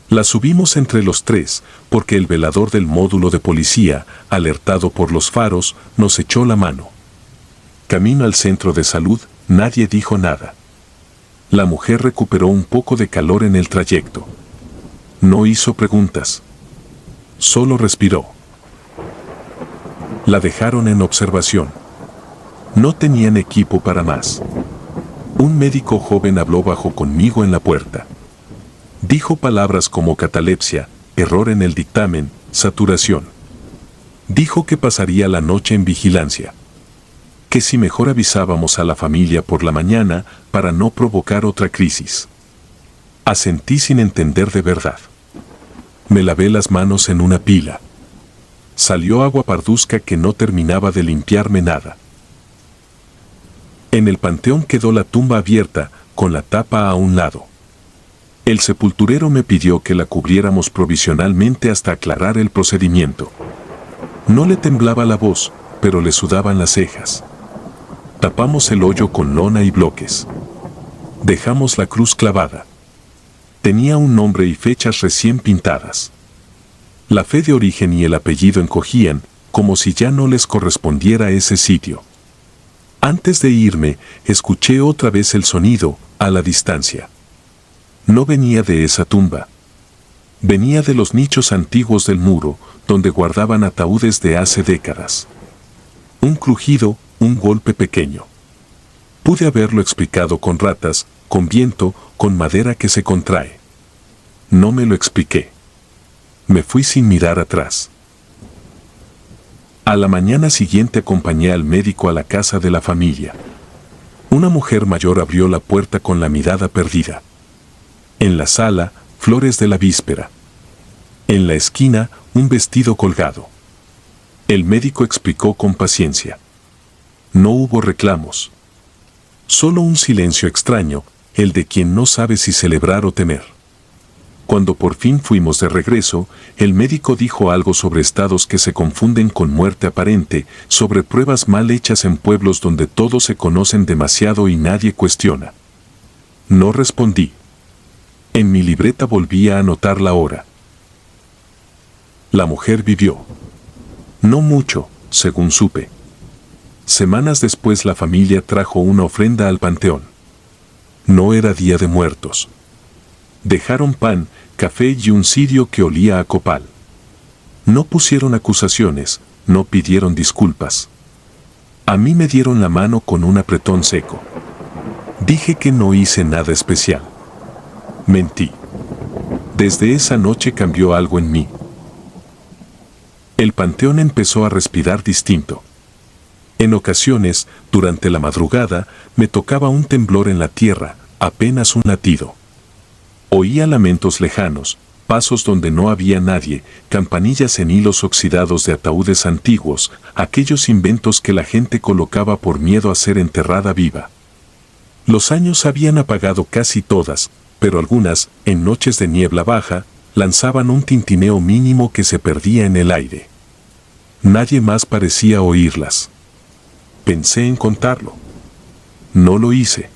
La subimos entre los tres, porque el velador del módulo de policía, alertado por los faros, nos echó la mano. Camino al centro de salud, nadie dijo nada. La mujer recuperó un poco de calor en el trayecto. No hizo preguntas. Solo respiró. La dejaron en observación. No tenían equipo para más. Un médico joven habló bajo conmigo en la puerta. Dijo palabras como catalepsia, error en el dictamen, saturación. Dijo que pasaría la noche en vigilancia. Que si mejor avisábamos a la familia por la mañana para no provocar otra crisis. Asentí sin entender de verdad. Me lavé las manos en una pila. Salió agua parduzca que no terminaba de limpiarme nada. En el panteón quedó la tumba abierta, con la tapa a un lado. El sepulturero me pidió que la cubriéramos provisionalmente hasta aclarar el procedimiento. No le temblaba la voz, pero le sudaban las cejas. Tapamos el hoyo con lona y bloques. Dejamos la cruz clavada. Tenía un nombre y fechas recién pintadas. La fe de origen y el apellido encogían, como si ya no les correspondiera ese sitio. Antes de irme, escuché otra vez el sonido, a la distancia. No venía de esa tumba. Venía de los nichos antiguos del muro, donde guardaban ataúdes de hace décadas. Un crujido, un golpe pequeño. Pude haberlo explicado con ratas, con viento, con madera que se contrae. No me lo expliqué. Me fui sin mirar atrás. A la mañana siguiente acompañé al médico a la casa de la familia. Una mujer mayor abrió la puerta con la mirada perdida. En la sala, flores de la víspera. En la esquina, un vestido colgado. El médico explicó con paciencia. No hubo reclamos. Solo un silencio extraño, el de quien no sabe si celebrar o temer. Cuando por fin fuimos de regreso, el médico dijo algo sobre estados que se confunden con muerte aparente, sobre pruebas mal hechas en pueblos donde todos se conocen demasiado y nadie cuestiona. No respondí. En mi libreta volví a anotar la hora. La mujer vivió. No mucho, según supe. Semanas después la familia trajo una ofrenda al panteón. No era Día de Muertos. Dejaron pan, café y un cirio que olía a copal. No pusieron acusaciones, no pidieron disculpas. A mí me dieron la mano con un apretón seco. Dije que no hice nada especial. Mentí. Desde esa noche cambió algo en mí. El panteón empezó a respirar distinto. En ocasiones, durante la madrugada, me tocaba un temblor en la tierra, apenas un latido. Oía lamentos lejanos, pasos donde no había nadie, campanillas en hilos oxidados de ataúdes antiguos, aquellos inventos que la gente colocaba por miedo a ser enterrada viva. Los años habían apagado casi todas, pero algunas, en noches de niebla baja, lanzaban un tintineo mínimo que se perdía en el aire. Nadie más parecía oírlas. Pensé en contarlo. No lo hice.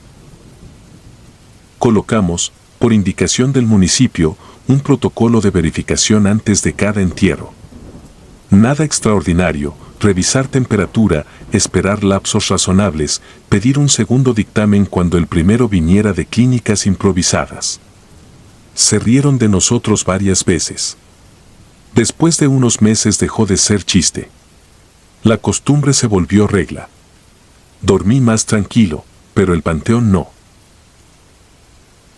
Colocamos, por indicación del municipio, un protocolo de verificación antes de cada entierro. Nada extraordinario, revisar temperatura, esperar lapsos razonables, pedir un segundo dictamen cuando el primero viniera de clínicas improvisadas. Se rieron de nosotros varias veces. Después de unos meses dejó de ser chiste. La costumbre se volvió regla. Dormí más tranquilo, pero el panteón no.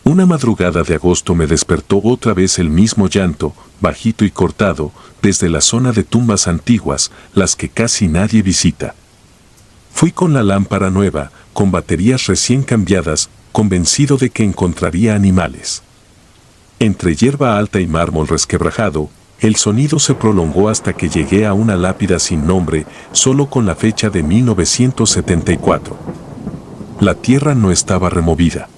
Una madrugada de agosto me despertó otra vez el mismo llanto, bajito y cortado, desde la zona de tumbas antiguas, las que casi nadie visita. Fui con la lámpara nueva, con baterías recién cambiadas, convencido de que encontraría animales. Entre hierba alta y mármol resquebrajado, el sonido se prolongó hasta que llegué a una lápida sin nombre, solo con la fecha de 1974. La tierra no estaba removida.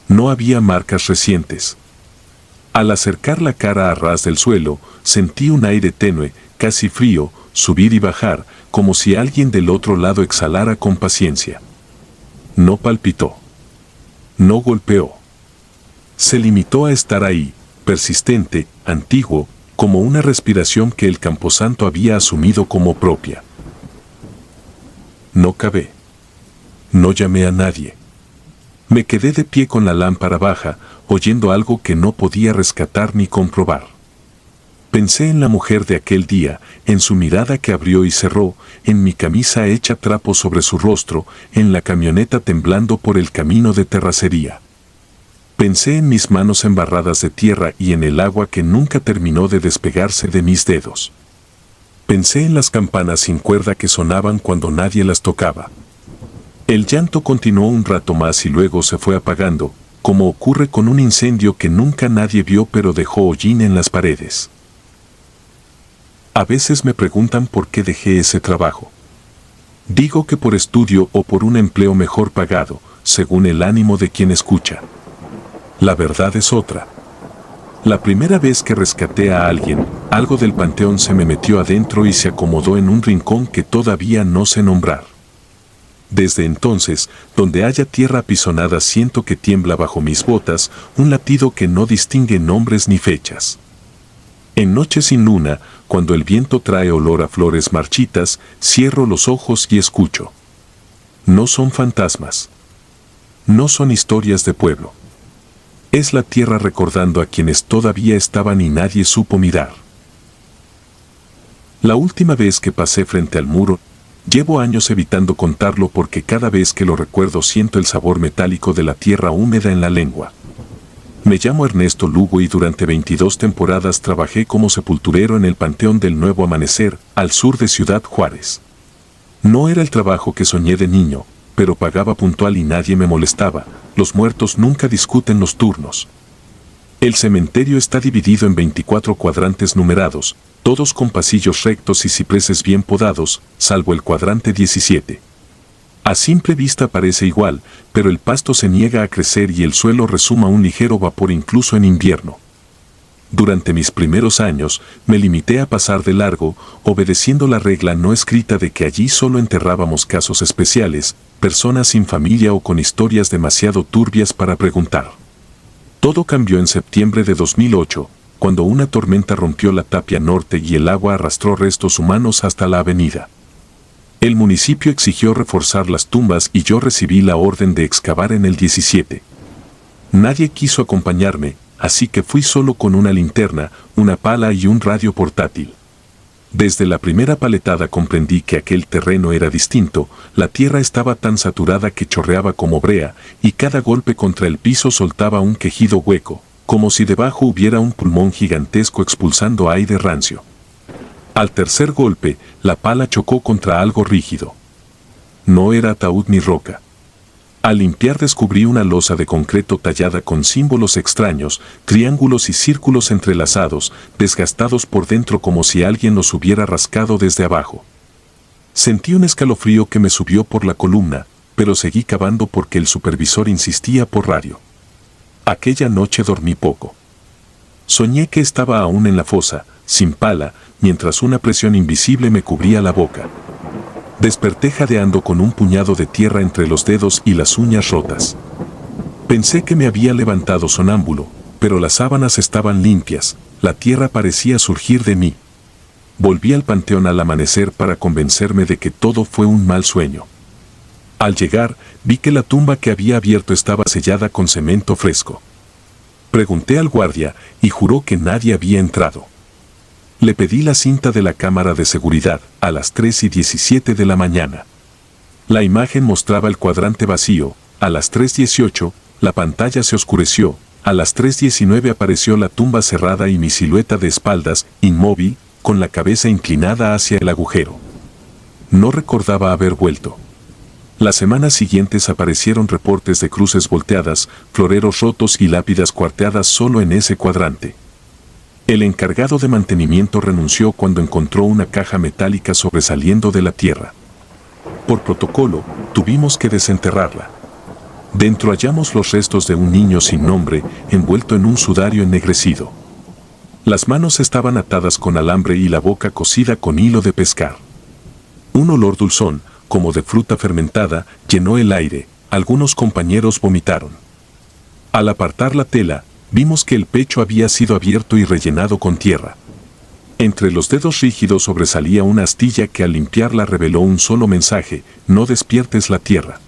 No había marcas recientes. Al acercar la cara a ras del suelo, sentí un aire tenue, casi frío, subir y bajar, como si alguien del otro lado exhalara con paciencia. No palpitó. No golpeó. Se limitó a estar ahí, persistente, antiguo, como una respiración que el camposanto había asumido como propia. No cavé. No llamé a nadie. Me quedé de pie con la lámpara baja, oyendo algo que no podía rescatar ni comprobar. Pensé en la mujer de aquel día, en su mirada que abrió y cerró, en mi camisa hecha trapo sobre su rostro, en la camioneta temblando por el camino de terracería. Pensé en mis manos embarradas de tierra y en el agua que nunca terminó de despegarse de mis dedos. Pensé en las campanas sin cuerda que sonaban cuando nadie las tocaba. El llanto continuó un rato más y luego se fue apagando, como ocurre con un incendio que nunca nadie vio pero dejó hollín en las paredes. A veces me preguntan por qué dejé ese trabajo. Digo que por estudio o por un empleo mejor pagado, según el ánimo de quien escucha. La verdad es otra. La primera vez que rescaté a alguien, algo del panteón se me metió adentro y se acomodó en un rincón que todavía no sé nombrar. Desde entonces, donde haya tierra apisonada siento que tiembla bajo mis botas, un latido que no distingue nombres ni fechas. En noches sin luna, cuando el viento trae olor a flores marchitas, cierro los ojos y escucho. No son fantasmas. No son historias de pueblo. Es la tierra recordando a quienes todavía estaban y nadie supo mirar. La última vez que pasé frente al muro, llevo años evitando contarlo porque cada vez que lo recuerdo siento el sabor metálico de la tierra húmeda en la lengua. Me llamo Ernesto Lugo y durante 22 temporadas trabajé como sepulturero en el Panteón del Nuevo Amanecer, al sur de Ciudad Juárez. No era el trabajo que soñé de niño, pero pagaba puntual y nadie me molestaba. Los muertos nunca discuten los turnos. El cementerio está dividido en 24 cuadrantes numerados, todos con pasillos rectos y cipreses bien podados, salvo el cuadrante 17. A simple vista parece igual, pero el pasto se niega a crecer y el suelo resuma un ligero vapor incluso en invierno. Durante mis primeros años, me limité a pasar de largo, obedeciendo la regla no escrita de que allí solo enterrábamos casos especiales, personas sin familia o con historias demasiado turbias para preguntar. Todo cambió en septiembre de 2008, cuando una tormenta rompió la tapia norte y el agua arrastró restos humanos hasta la avenida. El municipio exigió reforzar las tumbas y yo recibí la orden de excavar en el 17. Nadie quiso acompañarme, así que fui solo con una linterna, una pala y un radio portátil. Desde la primera paletada comprendí que aquel terreno era distinto, la tierra estaba tan saturada que chorreaba como brea, y cada golpe contra el piso soltaba un quejido hueco, como si debajo hubiera un pulmón gigantesco expulsando aire rancio. Al tercer golpe, la pala chocó contra algo rígido. No era ataúd ni roca. Al limpiar descubrí una losa de concreto tallada con símbolos extraños, triángulos y círculos entrelazados, desgastados por dentro como si alguien los hubiera rascado desde abajo. Sentí un escalofrío que me subió por la columna, pero seguí cavando porque el supervisor insistía por radio. Aquella noche dormí poco. Soñé que estaba aún en la fosa, sin pala, mientras una presión invisible me cubría la boca. Desperté jadeando con un puñado de tierra entre los dedos y las uñas rotas. Pensé que me había levantado sonámbulo, pero las sábanas estaban limpias, la tierra parecía surgir de mí. Volví al panteón al amanecer para convencerme de que todo fue un mal sueño. Al llegar, vi que la tumba que había abierto estaba sellada con cemento fresco. Pregunté al guardia y juró que nadie había entrado. Le pedí la cinta de la cámara de seguridad a las 3:17 de la mañana. La imagen mostraba el cuadrante vacío. A las 3:18, la pantalla se oscureció. A las 3:19 apareció la tumba cerrada y mi silueta de espaldas, inmóvil, con la cabeza inclinada hacia el agujero. No recordaba haber vuelto. Las semanas siguientes aparecieron reportes de cruces volteadas, floreros rotos y lápidas cuarteadas solo en ese cuadrante. El encargado de mantenimiento renunció cuando encontró una caja metálica sobresaliendo de la tierra. Por protocolo, tuvimos que desenterrarla. Dentro hallamos los restos de un niño sin nombre, envuelto en un sudario ennegrecido. Las manos estaban atadas con alambre y la boca cosida con hilo de pescar. Un olor dulzón, como de fruta fermentada, llenó el aire. Algunos compañeros vomitaron. Al apartar la tela, vimos que el pecho había sido abierto y rellenado con tierra. Entre los dedos rígidos sobresalía una astilla que al limpiarla reveló un solo mensaje: no despiertes la tierra.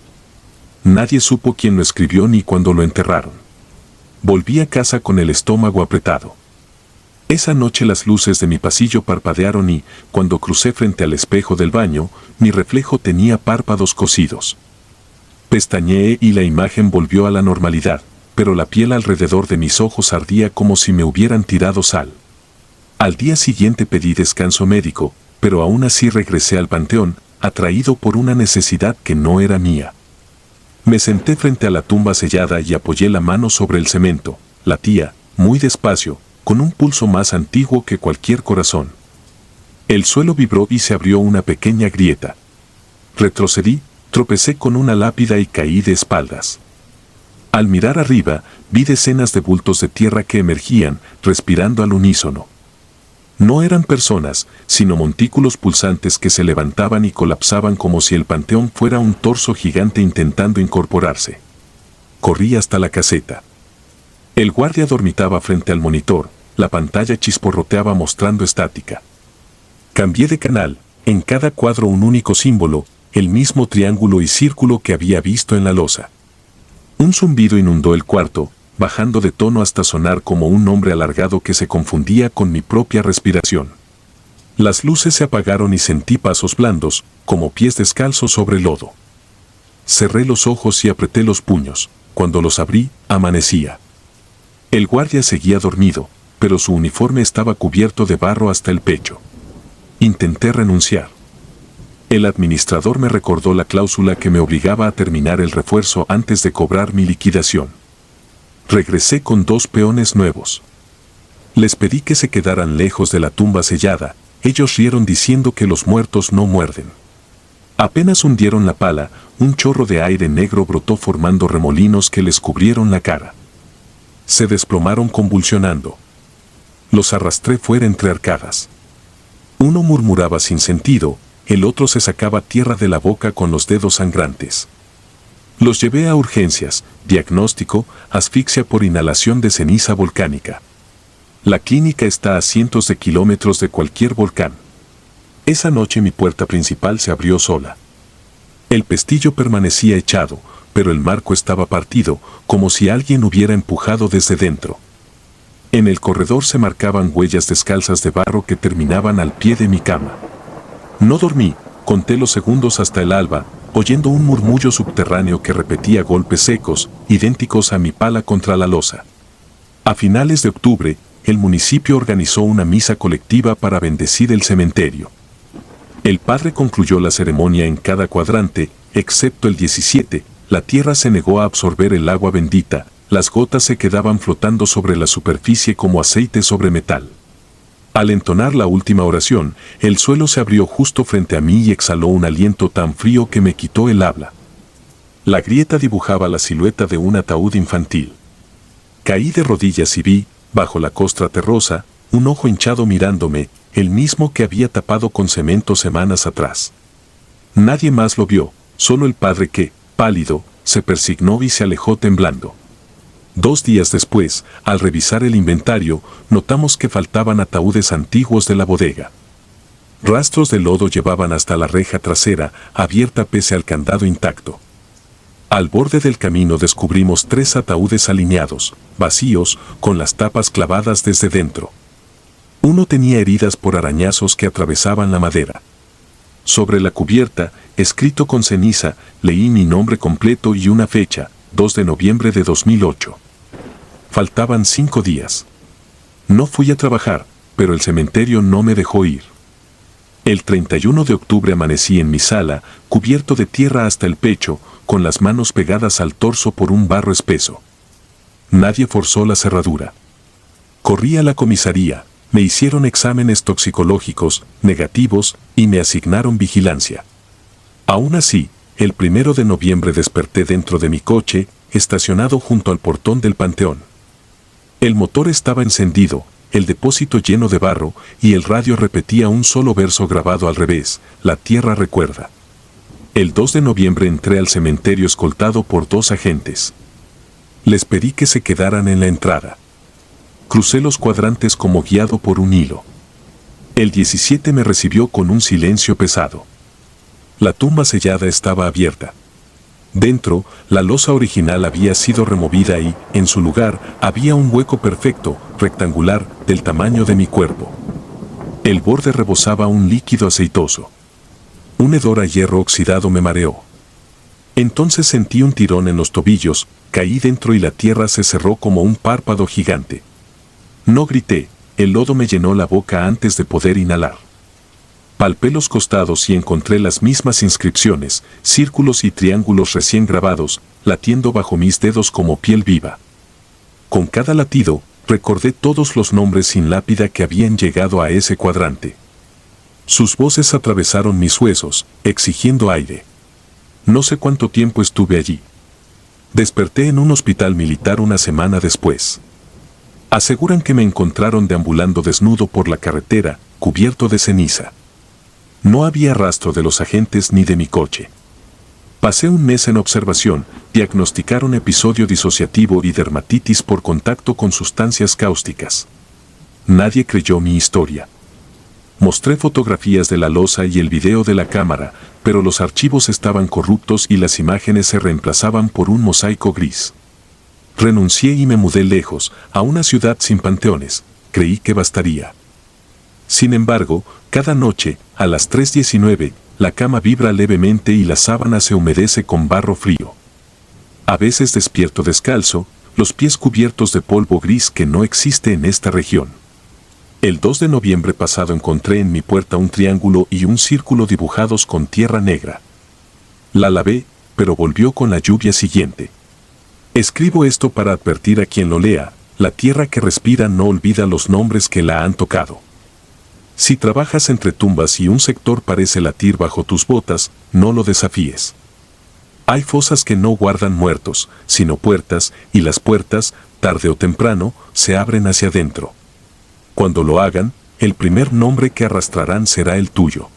Nadie supo quién lo escribió ni cuándo lo enterraron. Volví a casa con el estómago apretado. Esa noche las luces de mi pasillo parpadearon y, cuando crucé frente al espejo del baño, mi reflejo tenía párpados cosidos. Pestañeé y la imagen volvió a la normalidad, pero la piel alrededor de mis ojos ardía como si me hubieran tirado sal. Al día siguiente pedí descanso médico, pero aún así regresé al panteón, atraído por una necesidad que no era mía. Me senté frente a la tumba sellada y apoyé la mano sobre el cemento. Latía, muy despacio, con un pulso más antiguo que cualquier corazón. El suelo vibró y se abrió una pequeña grieta. Retrocedí, tropecé con una lápida y caí de espaldas. Al mirar arriba, vi decenas de bultos de tierra que emergían, respirando al unísono. No eran personas, sino montículos pulsantes que se levantaban y colapsaban como si el panteón fuera un torso gigante intentando incorporarse. Corrí hasta la caseta. El guardia dormitaba frente al monitor, la pantalla chisporroteaba mostrando estática. Cambié de canal, en cada cuadro un único símbolo, el mismo triángulo y círculo que había visto en la losa. Un zumbido inundó el cuarto, bajando de tono hasta sonar como un nombre alargado que se confundía con mi propia respiración. Las luces se apagaron y sentí pasos blandos, como pies descalzos sobre lodo. Cerré los ojos y apreté los puños. Cuando los abrí, amanecía. El guardia seguía dormido, pero su uniforme estaba cubierto de barro hasta el pecho. Intenté renunciar. El administrador me recordó la cláusula que me obligaba a terminar el refuerzo antes de cobrar mi liquidación. Regresé con 2 peones nuevos. Les pedí que se quedaran lejos de la tumba sellada. Ellos rieron diciendo que los muertos no muerden. Apenas hundieron la pala, un chorro de aire negro brotó formando remolinos que les cubrieron la cara. Se desplomaron convulsionando. Los arrastré fuera entre arcadas. Uno murmuraba sin sentido, el otro se sacaba tierra de la boca con los dedos sangrantes. Los llevé a urgencias, diagnóstico, asfixia por inhalación de ceniza volcánica. La clínica está a cientos de kilómetros de cualquier volcán. Esa noche mi puerta principal se abrió sola. El pestillo permanecía echado, pero el marco estaba partido, como si alguien hubiera empujado desde dentro. En el corredor se marcaban huellas descalzas de barro que terminaban al pie de mi cama. No dormí, conté los segundos hasta el alba, oyendo un murmullo subterráneo que repetía golpes secos, idénticos a mi pala contra la losa. A finales de octubre, el municipio organizó una misa colectiva para bendecir el cementerio. El padre concluyó la ceremonia en cada cuadrante, excepto el 17, la tierra se negó a absorber el agua bendita, las gotas se quedaban flotando sobre la superficie como aceite sobre metal. Al entonar la última oración, el suelo se abrió justo frente a mí y exhaló un aliento tan frío que me quitó el habla. La grieta dibujaba la silueta de un ataúd infantil. Caí de rodillas y vi, bajo la costra terrosa, un ojo hinchado mirándome, el mismo que había tapado con cemento semanas atrás. Nadie más lo vio, solo el padre que, pálido, se persignó y se alejó temblando. 2 días después, al revisar el inventario, notamos que faltaban ataúdes antiguos de la bodega. Rastros de lodo llevaban hasta la reja trasera, abierta pese al candado intacto. Al borde del camino descubrimos 3 ataúdes alineados, vacíos, con las tapas clavadas desde dentro. Uno tenía heridas por arañazos que atravesaban la madera. Sobre la cubierta, escrito con ceniza, leí mi nombre completo y una fecha, 2 de noviembre de 2008. Faltaban 5 días. No fui a trabajar, pero el cementerio no me dejó ir. El 31 de octubre amanecí en mi sala, cubierto de tierra hasta el pecho, con las manos pegadas al torso por un barro espeso. Nadie forzó la cerradura. Corrí a la comisaría, me hicieron exámenes toxicológicos, negativos, y me asignaron vigilancia. Aún así, el 1 de noviembre desperté dentro de mi coche, estacionado junto al portón del panteón. El motor estaba encendido, el depósito lleno de barro, y el radio repetía un solo verso grabado al revés: la tierra recuerda. El 2 de noviembre entré al cementerio escoltado por 2 agentes. Les pedí que se quedaran en la entrada. Crucé los cuadrantes como guiado por un hilo. El 17 me recibió con un silencio pesado. La tumba sellada estaba abierta. Dentro, la losa original había sido removida y, en su lugar, había un hueco perfecto, rectangular, del tamaño de mi cuerpo. El borde rebosaba un líquido aceitoso. Un hedor a hierro oxidado me mareó. Entonces sentí un tirón en los tobillos, caí dentro y la tierra se cerró como un párpado gigante. No grité, el lodo me llenó la boca antes de poder inhalar. Palpé los costados y encontré las mismas inscripciones, círculos y triángulos recién grabados, latiendo bajo mis dedos como piel viva. Con cada latido, recordé todos los nombres sin lápida que habían llegado a ese cuadrante. Sus voces atravesaron mis huesos, exigiendo aire. No sé cuánto tiempo estuve allí. Desperté en un hospital militar una semana después. Aseguran que me encontraron deambulando desnudo por la carretera, cubierto de ceniza. No había rastro de los agentes ni de mi coche. Pasé un mes en observación, diagnosticaron episodio disociativo y dermatitis por contacto con sustancias cáusticas. Nadie creyó mi historia. Mostré fotografías de la losa y el video de la cámara, pero los archivos estaban corruptos y las imágenes se reemplazaban por un mosaico gris. Renuncié y me mudé lejos, a una ciudad sin panteones. Creí que bastaría. Sin embargo, cada noche, a las 3:19, la cama vibra levemente y la sábana se humedece con barro frío. A veces despierto descalzo, los pies cubiertos de polvo gris que no existe en esta región. El 2 de noviembre pasado encontré en mi puerta un triángulo y un círculo dibujados con tierra negra. La lavé, pero volvió con la lluvia siguiente. Escribo esto para advertir a quien lo lea: la tierra que respira no olvida los nombres que la han tocado. Si trabajas entre tumbas y un sector parece latir bajo tus botas, no lo desafíes. Hay fosas que no guardan muertos, sino puertas, y las puertas, tarde o temprano, se abren hacia adentro. Cuando lo hagan, el primer nombre que arrastrarán será el tuyo.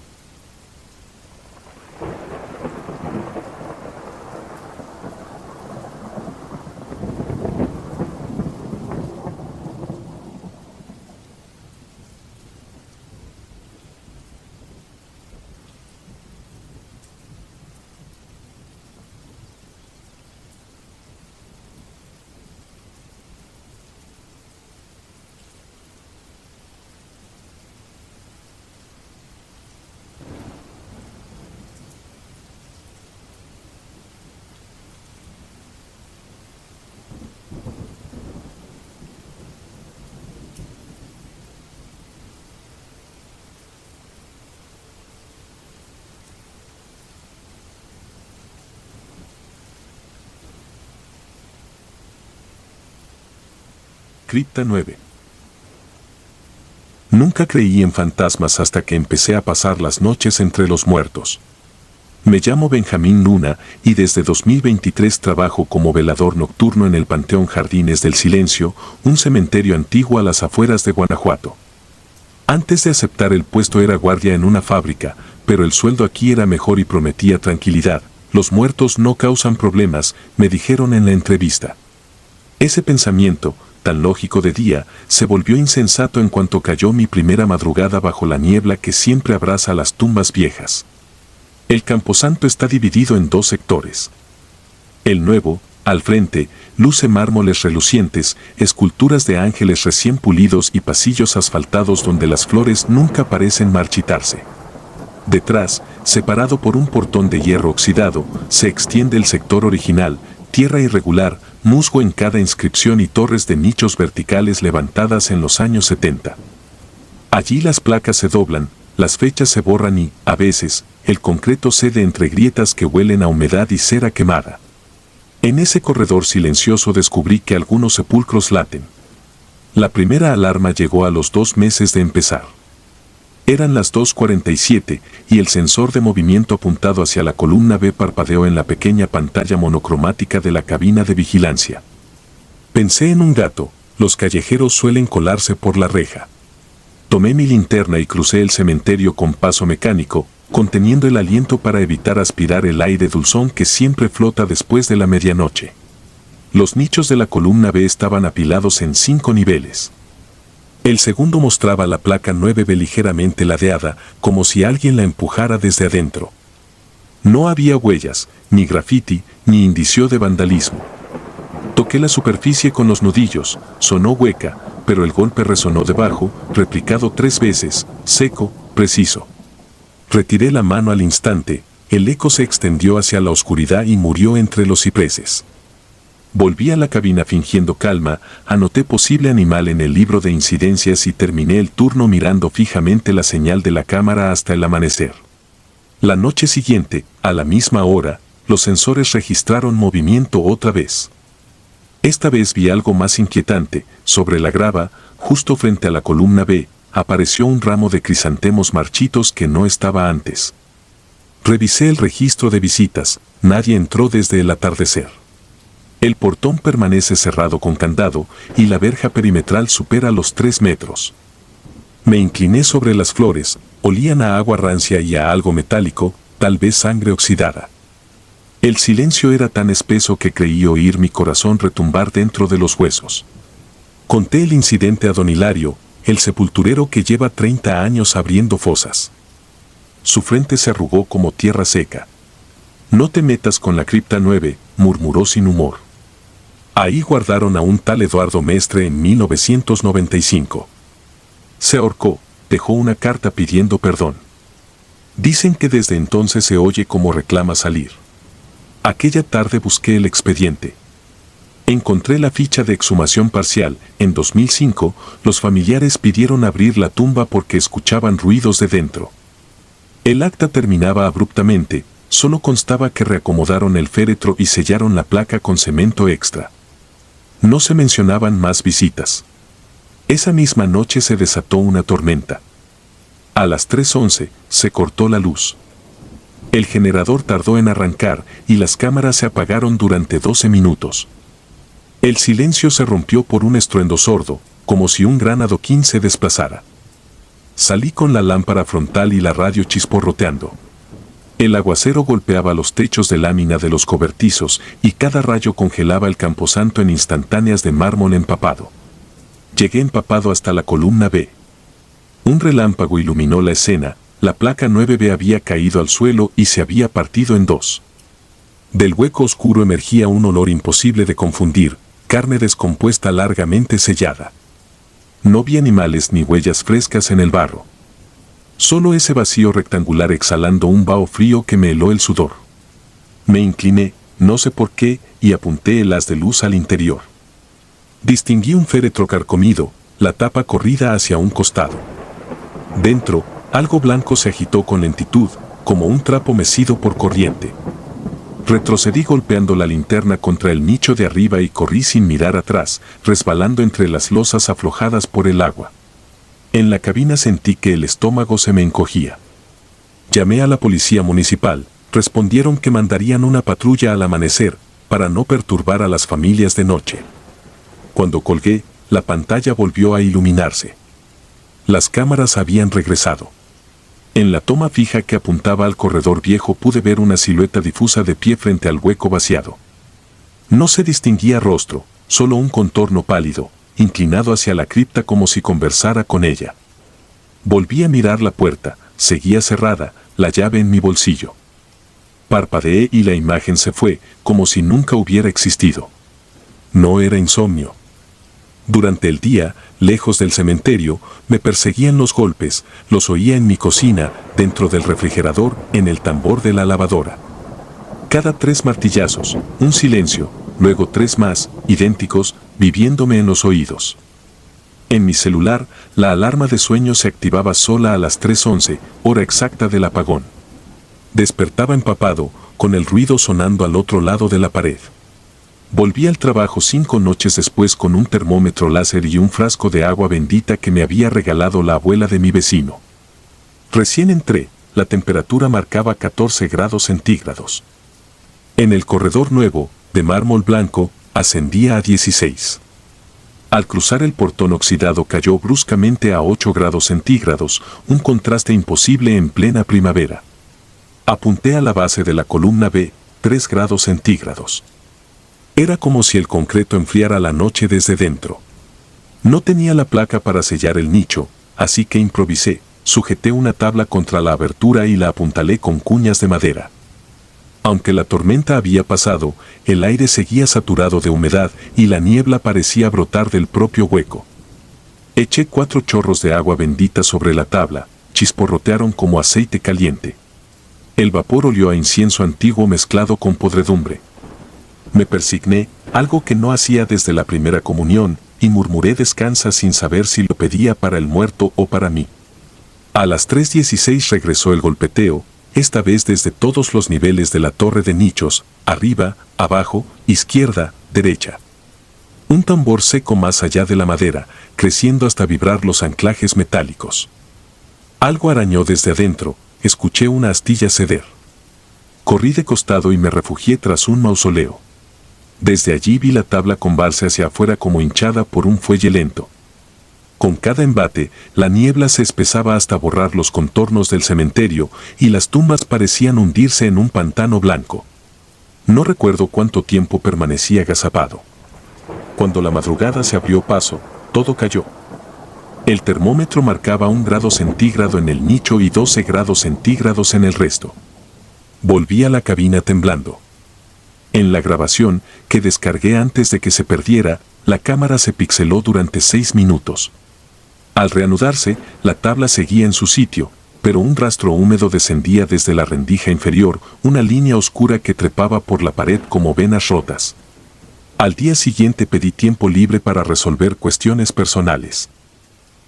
Cripta 9. Nunca creí en fantasmas hasta que empecé a pasar las noches entre los muertos. Me llamo Benjamín Luna y desde 2023 trabajo como velador nocturno en el Panteón Jardines del Silencio, un cementerio antiguo a las afueras de Guanajuato. Antes de aceptar el puesto era guardia en una fábrica, pero el sueldo aquí era mejor y prometía tranquilidad. Los muertos no causan problemas, me dijeron en la entrevista. Ese pensamiento, tan lógico de día, se volvió insensato en cuanto cayó mi primera madrugada bajo la niebla que siempre abraza las tumbas viejas. El camposanto está dividido en dos sectores. El nuevo, al frente, luce mármoles relucientes, esculturas de ángeles recién pulidos y pasillos asfaltados donde las flores nunca parecen marchitarse. Detrás, separado por un portón de hierro oxidado, se extiende el sector original, tierra irregular, musgo en cada inscripción y torres de nichos verticales levantadas en los años 70. Allí las placas se doblan, las fechas se borran y, a veces, el concreto cede entre grietas que huelen a humedad y cera quemada. En ese corredor silencioso descubrí que algunos sepulcros laten. La primera alarma llegó a los 2 meses de empezar. Eran las 2:47 y el sensor de movimiento apuntado hacia la columna B parpadeó en la pequeña pantalla monocromática de la cabina de vigilancia. Pensé en un gato, los callejeros suelen colarse por la reja. Tomé mi linterna y crucé el cementerio con paso mecánico, conteniendo el aliento para evitar aspirar el aire dulzón que siempre flota después de la medianoche. Los nichos de la columna B estaban apilados en 5 niveles. El segundo mostraba la placa 9B ligeramente ladeada, como si alguien la empujara desde adentro. No había huellas, ni grafiti, ni indicio de vandalismo. Toqué la superficie con los nudillos, sonó hueca, pero el golpe resonó debajo, replicado 3 veces, seco, preciso. Retiré la mano al instante, el eco se extendió hacia la oscuridad y murió entre los cipreses. Volví a la cabina fingiendo calma, anoté posible animal en el libro de incidencias y terminé el turno mirando fijamente la señal de la cámara hasta el amanecer. La noche siguiente, a la misma hora, los sensores registraron movimiento otra vez. Esta vez vi algo más inquietante. Sobre la grava, justo frente a la columna B, apareció un ramo de crisantemos marchitos que no estaba antes. Revisé el registro de visitas, nadie entró desde el atardecer. El portón permanece cerrado con candado y la verja perimetral supera los 3 metros. Me incliné sobre las flores, olían a agua rancia y a algo metálico, tal vez sangre oxidada. El silencio era tan espeso que creí oír mi corazón retumbar dentro de los huesos. Conté el incidente a don Hilario, el sepulturero que lleva 30 años abriendo fosas. Su frente se arrugó como tierra seca. «No te metas con la cripta 9», murmuró sin humor. Ahí guardaron a un tal Eduardo Mestre en 1995. Se ahorcó, dejó una carta pidiendo perdón. Dicen que desde entonces se oye cómo reclama salir. Aquella tarde busqué el expediente. Encontré la ficha de exhumación parcial. En 2005, los familiares pidieron abrir la tumba porque escuchaban ruidos de dentro. El acta terminaba abruptamente, solo constaba que reacomodaron el féretro y sellaron la placa con cemento extra. No se mencionaban más visitas. Esa misma noche se desató una tormenta. A las 3:11 se cortó la luz. El generador tardó en arrancar y las cámaras se apagaron durante 12 minutos. El silencio se rompió por un estruendo sordo, como si un gran adoquín se desplazara. Salí con la lámpara frontal y la radio chisporroteando. El aguacero golpeaba los techos de lámina de los cobertizos y cada rayo congelaba el camposanto en instantáneas de mármol empapado. Llegué empapado hasta la columna B. Un relámpago iluminó la escena, la placa 9B había caído al suelo y se había partido en 2. Del hueco oscuro emergía un olor imposible de confundir, carne descompuesta largamente sellada. No vi animales ni huellas frescas en el barro. Solo ese vacío rectangular exhalando un vaho frío que me heló el sudor. Me incliné, no sé por qué, y apunté el haz de luz al interior. Distinguí un féretro carcomido, la tapa corrida hacia un costado. Dentro, algo blanco se agitó con lentitud, como un trapo mecido por corriente. Retrocedí golpeando la linterna contra el nicho de arriba y corrí sin mirar atrás, resbalando entre las losas aflojadas por el agua. En la cabina sentí que el estómago se me encogía. Llamé a la policía municipal, respondieron que mandarían una patrulla al amanecer, para no perturbar a las familias de noche. Cuando colgué, la pantalla volvió a iluminarse. Las cámaras habían regresado. En la toma fija que apuntaba al corredor viejo pude ver una silueta difusa de pie frente al hueco vaciado. No se distinguía rostro, solo un contorno pálido, inclinado hacia la cripta como si conversara con ella. Volví a mirar la puerta, seguía cerrada, la llave en mi bolsillo. Parpadeé y la imagen se fue, como si nunca hubiera existido. No era insomnio. Durante el día, lejos del cementerio, me perseguían los golpes, los oía en mi cocina, dentro del refrigerador, en el tambor de la lavadora. Cada 3 martillazos, un silencio, luego 3 más, idénticos, viviéndome en los oídos. En mi celular, la alarma de sueño se activaba sola a las 3:11, hora exacta del apagón. Despertaba empapado, con el ruido sonando al otro lado de la pared. Volví al trabajo 5 noches después con un termómetro láser y un frasco de agua bendita que me había regalado la abuela de mi vecino. Recién entré, la temperatura marcaba 14 grados centígrados. En el corredor nuevo, de mármol blanco, ascendía a 16. Al cruzar el portón oxidado cayó bruscamente a 8 grados centígrados, un contraste imposible en plena primavera. Apunté a la base de la columna B, 3 grados centígrados. Era como si el concreto enfriara la noche desde dentro. No tenía la placa para sellar el nicho, así que improvisé, sujeté una tabla contra la abertura y la apuntalé con cuñas de madera. Aunque la tormenta había pasado, el aire seguía saturado de humedad y la niebla parecía brotar del propio hueco. Eché 4 chorros de agua bendita sobre la tabla, chisporrotearon como aceite caliente. El vapor olió a incienso antiguo mezclado con podredumbre. Me persigné, algo que no hacía desde la primera comunión, y murmuré descansa sin saber si lo pedía para el muerto o para mí. A las 3:16 regresó el golpeteo, esta vez desde todos los niveles de la torre de nichos, arriba, abajo, izquierda, derecha. Un tambor seco más allá de la madera, creciendo hasta vibrar los anclajes metálicos. Algo arañó desde adentro, escuché una astilla ceder. Corrí de costado y me refugié tras un mausoleo. Desde allí vi la tabla combarse hacia afuera como hinchada por un fuelle lento. Con cada embate, la niebla se espesaba hasta borrar los contornos del cementerio y las tumbas parecían hundirse en un pantano blanco. No recuerdo cuánto tiempo permanecí agazapado. Cuando la madrugada se abrió paso, todo cayó. El termómetro marcaba 1 grado centígrado en el nicho y 12 grados centígrados en el resto. Volví a la cabina temblando. En la grabación, que descargué antes de que se perdiera, la cámara se pixeló durante 6 minutos. Al reanudarse, la tabla seguía en su sitio, pero un rastro húmedo descendía desde la rendija inferior, una línea oscura que trepaba por la pared como venas rotas. Al día siguiente pedí tiempo libre para resolver cuestiones personales.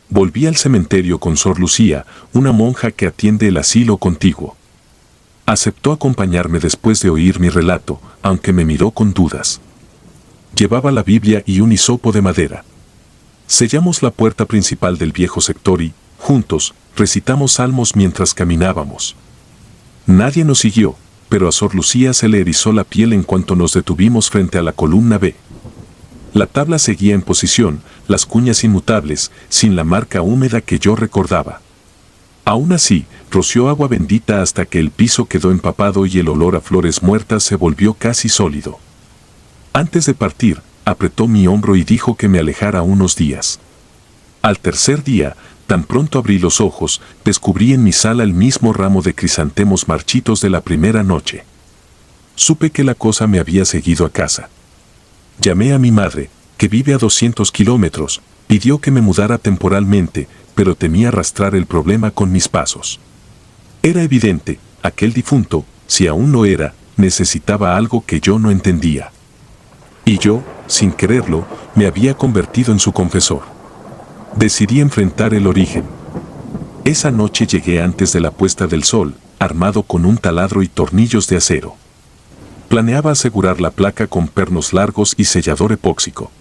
Volví al cementerio con Sor Lucía, una monja que atiende el asilo contiguo. Aceptó acompañarme después de oír mi relato, aunque me miró con dudas. Llevaba la Biblia y un hisopo de madera. Sellamos la puerta principal del viejo sector y, juntos, recitamos salmos mientras caminábamos. Nadie nos siguió, pero a Sor Lucía se le erizó la piel en cuanto nos detuvimos frente a la columna B. La tabla seguía en posición, las cuñas inmutables, sin la marca húmeda que yo recordaba. Aún así, roció agua bendita hasta que el piso quedó empapado y el olor a flores muertas se volvió casi sólido. Antes de partir, apretó mi hombro y dijo que me alejara unos días. Al tercer día, tan pronto abrí los ojos, descubrí en mi sala el mismo ramo de crisantemos marchitos de la primera noche. Supe que la cosa me había seguido a casa. Llamé a mi madre, que vive a 200 kilómetros, pidió que me mudara temporalmente, pero temía arrastrar el problema con mis pasos. Era evidente, aquel difunto, si aún lo era, necesitaba algo que yo no entendía. Y yo, sin quererlo, me había convertido en su confesor. Decidí enfrentar el origen. Esa noche llegué antes de la puesta del sol, armado con un taladro y tornillos de acero. Planeaba asegurar la placa con pernos largos y sellador epóxico.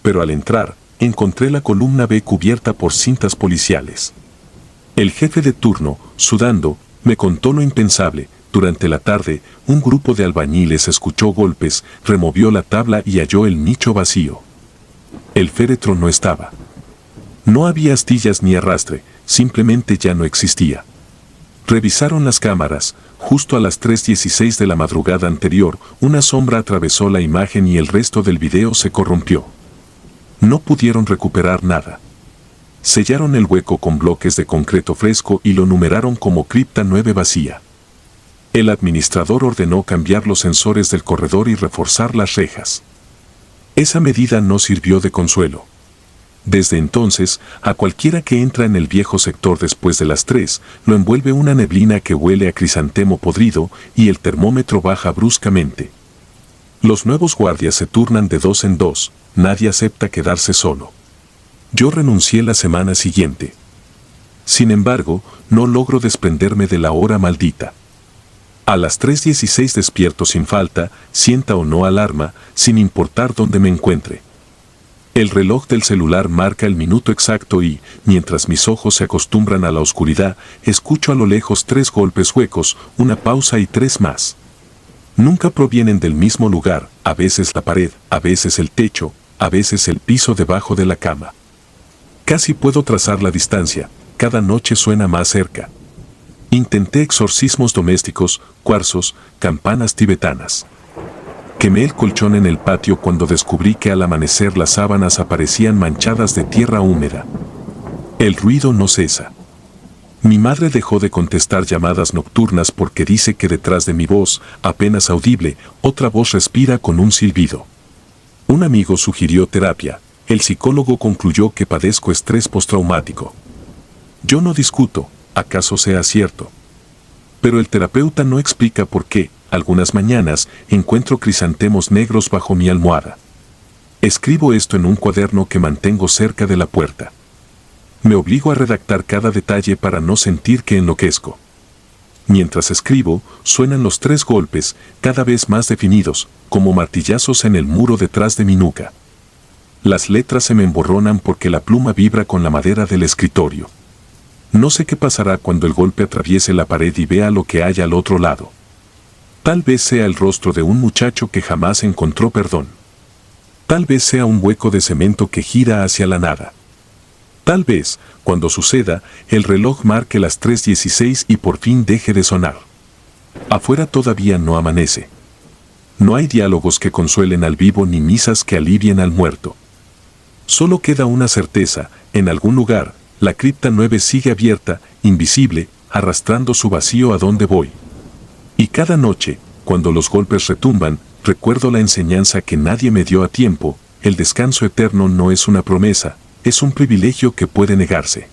Pero al entrar, encontré la columna B cubierta por cintas policiales. El jefe de turno, sudando, me contó lo impensable. Durante la tarde, un grupo de albañiles escuchó golpes, removió la tabla y halló el nicho vacío. El féretro no estaba. No había astillas ni arrastre, simplemente ya no existía. Revisaron las cámaras. Justo a las 3:16 de la madrugada anterior, una sombra atravesó la imagen y el resto del video se corrompió. No pudieron recuperar nada. Sellaron el hueco con bloques de concreto fresco y lo numeraron como cripta 9 vacía. El administrador ordenó cambiar los sensores del corredor y reforzar las rejas. Esa medida no sirvió de consuelo. Desde entonces, a cualquiera que entra en el viejo sector después de las 3, lo envuelve una neblina que huele a crisantemo podrido y el termómetro baja bruscamente. Los nuevos guardias se turnan de 2 en 2, nadie acepta quedarse solo. Yo renuncié la semana siguiente. Sin embargo, no logro desprenderme de la hora maldita. A las 3:16 despierto sin falta, sienta o no alarma, sin importar dónde me encuentre. El reloj del celular marca el minuto exacto y, mientras mis ojos se acostumbran a la oscuridad, escucho a lo lejos 3 golpes huecos, una pausa y 3 más. Nunca provienen del mismo lugar, a veces la pared, a veces el techo, a veces el piso debajo de la cama. Casi puedo trazar la distancia, cada noche suena más cerca. Intenté exorcismos domésticos, cuarzos, campanas tibetanas. Quemé el colchón en el patio cuando descubrí que al amanecer las sábanas aparecían manchadas de tierra húmeda. El ruido no cesa. Mi madre dejó de contestar llamadas nocturnas porque dice que detrás de mi voz, apenas audible, otra voz respira con un silbido. Un amigo sugirió terapia. El psicólogo concluyó que padezco estrés postraumático. Yo no discuto, acaso sea cierto. Pero el terapeuta no explica por qué, algunas mañanas, encuentro crisantemos negros bajo mi almohada. Escribo esto en un cuaderno que mantengo cerca de la puerta. Me obligo a redactar cada detalle para no sentir que enloquezco. Mientras escribo, suenan los 3 golpes, cada vez más definidos, como martillazos en el muro detrás de mi nuca. Las letras se me emborronan porque la pluma vibra con la madera del escritorio. No sé qué pasará cuando el golpe atraviese la pared y vea lo que hay al otro lado. Tal vez sea el rostro de un muchacho que jamás encontró perdón. Tal vez sea un hueco de cemento que gira hacia la nada. Tal vez, cuando suceda, el reloj marque las 3:16 y por fin deje de sonar. Afuera todavía no amanece. No hay diálogos que consuelen al vivo ni misas que alivien al muerto. Solo queda una certeza, en algún lugar, la cripta 9 sigue abierta, invisible, arrastrando su vacío a donde voy. Y cada noche, cuando los golpes retumban, recuerdo la enseñanza que nadie me dio a tiempo, el descanso eterno no es una promesa, es un privilegio que puede negarse.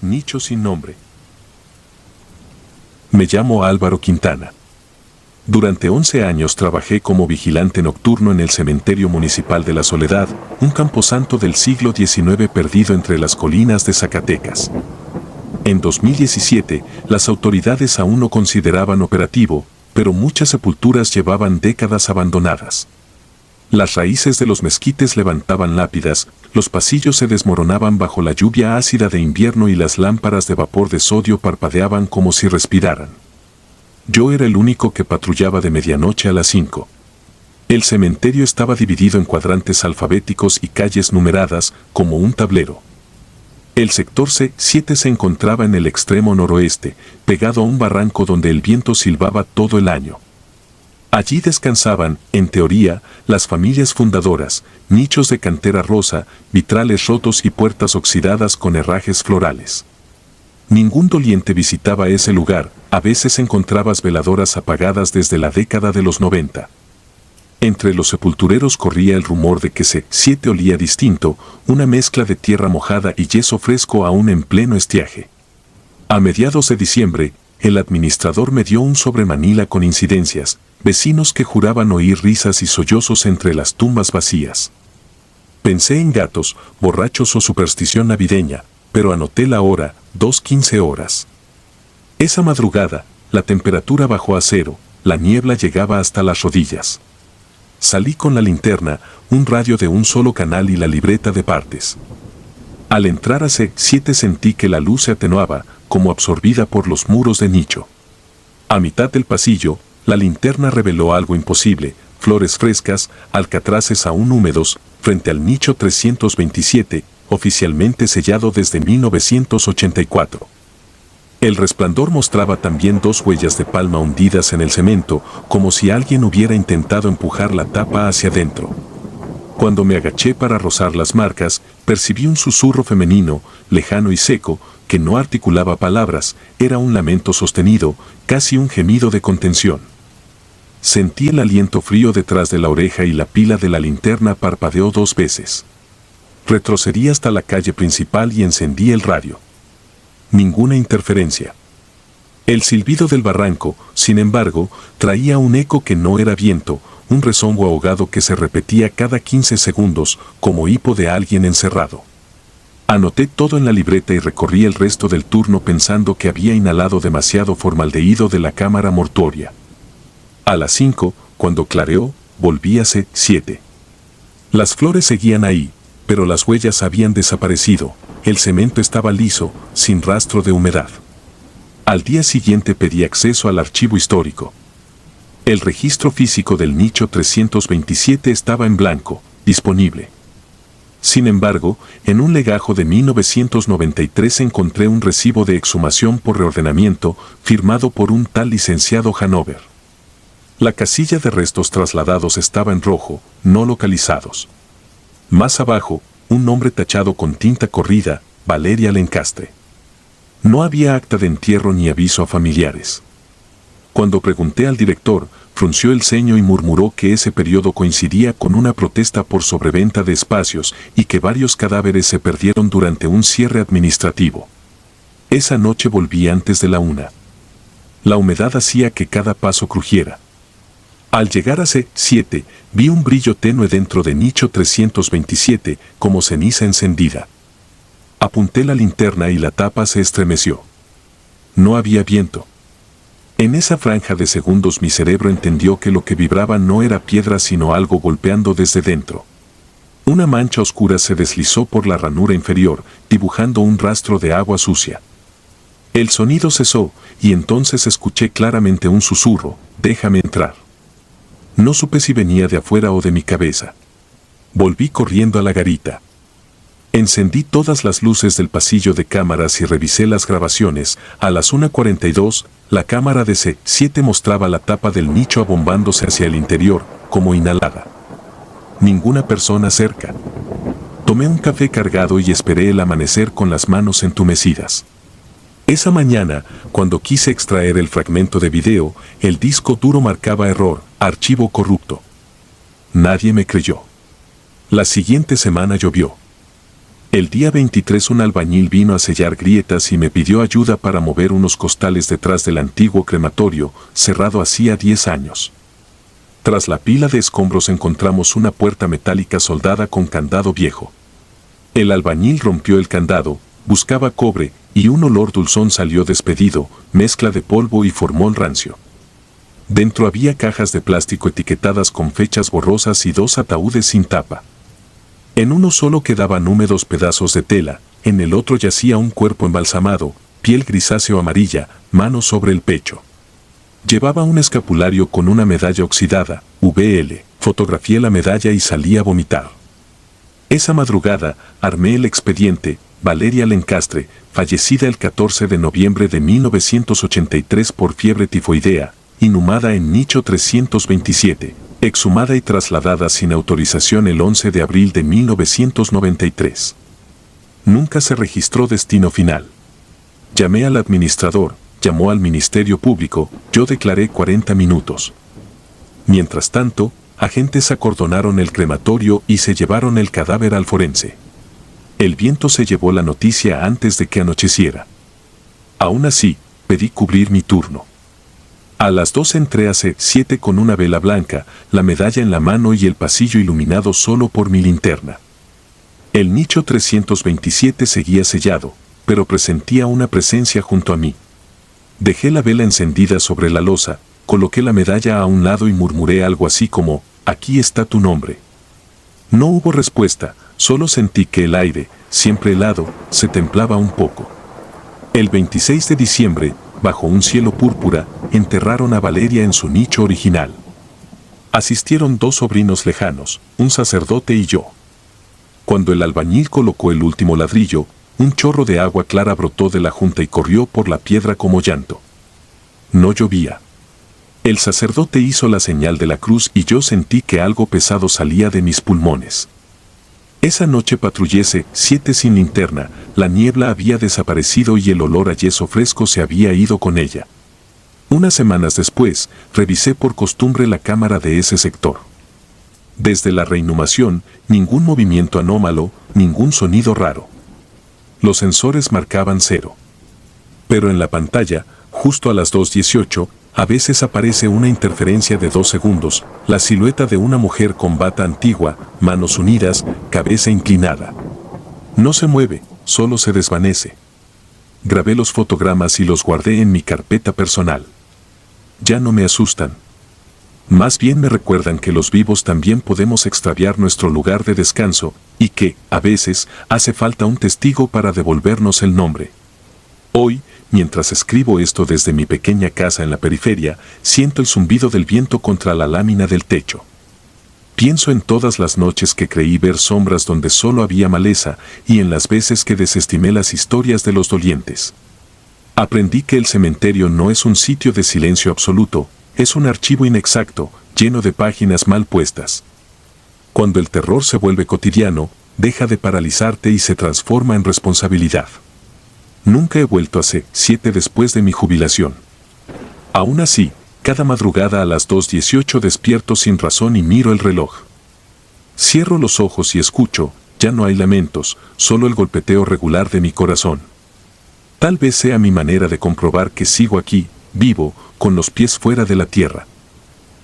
Nicho sin nombre. Me llamo Álvaro Quintana. Durante 11 años trabajé como vigilante nocturno en el Cementerio Municipal de la Soledad, un camposanto del siglo XIX perdido entre las colinas de Zacatecas. En 2017, las autoridades aún no consideraban operativo, pero muchas sepulturas llevaban décadas abandonadas. Las raíces de los mezquites levantaban lápidas, los pasillos se desmoronaban bajo la lluvia ácida de invierno y las lámparas de vapor de sodio parpadeaban como si respiraran. Yo era el único que patrullaba de medianoche a las 5. El cementerio estaba dividido en cuadrantes alfabéticos y calles numeradas, como un tablero. El sector C7 se encontraba en el extremo noroeste, pegado a un barranco donde el viento silbaba todo el año. Allí descansaban, en teoría, las familias fundadoras, nichos de cantera rosa, vitrales rotos y puertas oxidadas con herrajes florales. Ningún doliente visitaba ese lugar, a veces encontrabas veladoras apagadas desde la década de los 90. Entre los sepultureros corría el rumor de que C7 olía distinto, una mezcla de tierra mojada y yeso fresco aún en pleno estiaje. A mediados de diciembre, el administrador me dio un sobre Manila con incidencias, vecinos que juraban oír risas y sollozos entre las tumbas vacías. Pensé en gatos, borrachos o superstición navideña, pero anoté la hora, 2:15 horas. Esa madrugada, la temperatura bajó a 0, la niebla llegaba hasta las rodillas. Salí con la linterna, un radio de un solo canal y la libreta de partes. Al entrar a C7 sentí que la luz se atenuaba, como absorbida por los muros de nicho. A mitad del pasillo, la linterna reveló algo imposible, flores frescas, alcatraces aún húmedos, frente al nicho 327, oficialmente sellado desde 1984. El resplandor mostraba también 2 huellas de palma hundidas en el cemento, como si alguien hubiera intentado empujar la tapa hacia adentro. Cuando me agaché para rozar las marcas, percibí un susurro femenino, lejano y seco, que no articulaba palabras, era un lamento sostenido, casi un gemido de contención. Sentí el aliento frío detrás de la oreja y la pila de la linterna parpadeó 2 veces. Retrocedí hasta la calle principal y encendí el radio. Ninguna interferencia. El silbido del barranco, sin embargo, traía un eco que no era viento, un rezongo ahogado que se repetía cada 15 segundos, como hipo de alguien encerrado. Anoté todo en la libreta y recorrí el resto del turno pensando que había inhalado demasiado formaldehído de la cámara mortuoria. A las 5, cuando clareó, volví a C7. Las flores seguían ahí, pero las huellas habían desaparecido, el cemento estaba liso, sin rastro de humedad. Al día siguiente pedí acceso al archivo histórico. El registro físico del nicho 327 estaba en blanco, disponible. Sin embargo, en un legajo de 1993 encontré un recibo de exhumación por reordenamiento firmado por un tal licenciado Hanover. La casilla de restos trasladados estaba en rojo, no localizados. Más abajo, un nombre tachado con tinta corrida, Valeria Lencastre. No había acta de entierro ni aviso a familiares. Cuando pregunté al director, frunció el ceño y murmuró que ese periodo coincidía con una protesta por sobreventa de espacios y que varios cadáveres se perdieron durante un cierre administrativo. Esa noche volví antes de la 1. La humedad hacía que cada paso crujiera. Al llegar a C7, vi un brillo tenue dentro de nicho 327, como ceniza encendida. Apunté la linterna y la tapa se estremeció. No había viento. En esa franja de segundos mi cerebro entendió que lo que vibraba no era piedra sino algo golpeando desde dentro. Una mancha oscura se deslizó por la ranura inferior, dibujando un rastro de agua sucia. El sonido cesó, y entonces escuché claramente un susurro, «Déjame entrar». No supe si venía de afuera o de mi cabeza. Volví corriendo a la garita. Encendí todas las luces del pasillo de cámaras y revisé las grabaciones. A las 1:42, la cámara de C7 mostraba la tapa del nicho abombándose hacia el interior, como inhalada. Ninguna persona cerca. Tomé un café cargado y esperé el amanecer con las manos entumecidas. Esa mañana, cuando quise extraer el fragmento de video, el disco duro marcaba error, archivo corrupto. Nadie me creyó. La siguiente semana llovió. El día 23 un albañil vino a sellar grietas y me pidió ayuda para mover unos costales detrás del antiguo crematorio, cerrado hacía 10 años. Tras la pila de escombros encontramos una puerta metálica soldada con candado viejo. El albañil rompió el candado, buscaba cobre, y un olor dulzón salió despedido, mezcla de polvo y formol rancio. Dentro había cajas de plástico etiquetadas con fechas borrosas y 2 ataúdes sin tapa. En uno solo quedaban húmedos pedazos de tela, en el otro yacía un cuerpo embalsamado, piel grisáceo amarilla, manos sobre el pecho. Llevaba un escapulario con una medalla oxidada, VL, fotografié la medalla y salí a vomitar. Esa madrugada, armé el expediente, Valeria Lencastre, fallecida el 14 de noviembre de 1983 por fiebre tifoidea, inhumada en nicho 327, exhumada y trasladada sin autorización el 11 de abril de 1993. Nunca se registró destino final. Llamé al administrador, llamó al Ministerio Público, yo declaré 40 minutos. Mientras tanto, agentes acordonaron el crematorio y se llevaron el cadáver al forense. El viento se llevó la noticia antes de que anocheciera. Aún así, pedí cubrir mi turno. A las 2 entré a C7 con una vela blanca, la medalla en la mano y el pasillo iluminado solo por mi linterna. El nicho 327 seguía sellado, pero presentía una presencia junto a mí. Dejé la vela encendida sobre la losa, coloqué la medalla a un lado y murmuré algo así como, «Aquí está tu nombre». No hubo respuesta, solo sentí que el aire, siempre helado, se templaba un poco. El 26 de diciembre, bajo un cielo púrpura, enterraron a Valeria en su nicho original. Asistieron 2 sobrinos lejanos, un sacerdote y yo. Cuando el albañil colocó el último ladrillo, un chorro de agua clara brotó de la junta y corrió por la piedra como llanto. No llovía. El sacerdote hizo la señal de la cruz y yo sentí que algo pesado salía de mis pulmones. Esa noche patrullé 7 sin linterna, la niebla había desaparecido y el olor a yeso fresco se había ido con ella. Unas semanas después, revisé por costumbre la cámara de ese sector. Desde la reinhumación, ningún movimiento anómalo, ningún sonido raro. Los sensores marcaban 0. Pero en la pantalla, justo a las 2:18, a veces aparece una interferencia de 2 segundos, la silueta de una mujer con bata antigua, manos unidas, cabeza inclinada. No se mueve, solo se desvanece. Grabé los fotogramas y los guardé en mi carpeta personal. Ya no me asustan. Más bien me recuerdan que los vivos también podemos extraviar nuestro lugar de descanso, y que, a veces, hace falta un testigo para devolvernos el nombre. Hoy, mientras escribo esto desde mi pequeña casa en la periferia, siento el zumbido del viento contra la lámina del techo. Pienso en todas las noches que creí ver sombras donde solo había maleza y en las veces que desestimé las historias de los dolientes. Aprendí que el cementerio no es un sitio de silencio absoluto, es un archivo inexacto, lleno de páginas mal puestas. Cuando el terror se vuelve cotidiano, deja de paralizarte y se transforma en responsabilidad. Nunca he vuelto a C7 después de mi jubilación. Aún así, cada madrugada a las 2:18 despierto sin razón y miro el reloj. Cierro los ojos y escucho, ya no hay lamentos, solo el golpeteo regular de mi corazón. Tal vez sea mi manera de comprobar que sigo aquí, vivo, con los pies fuera de la tierra.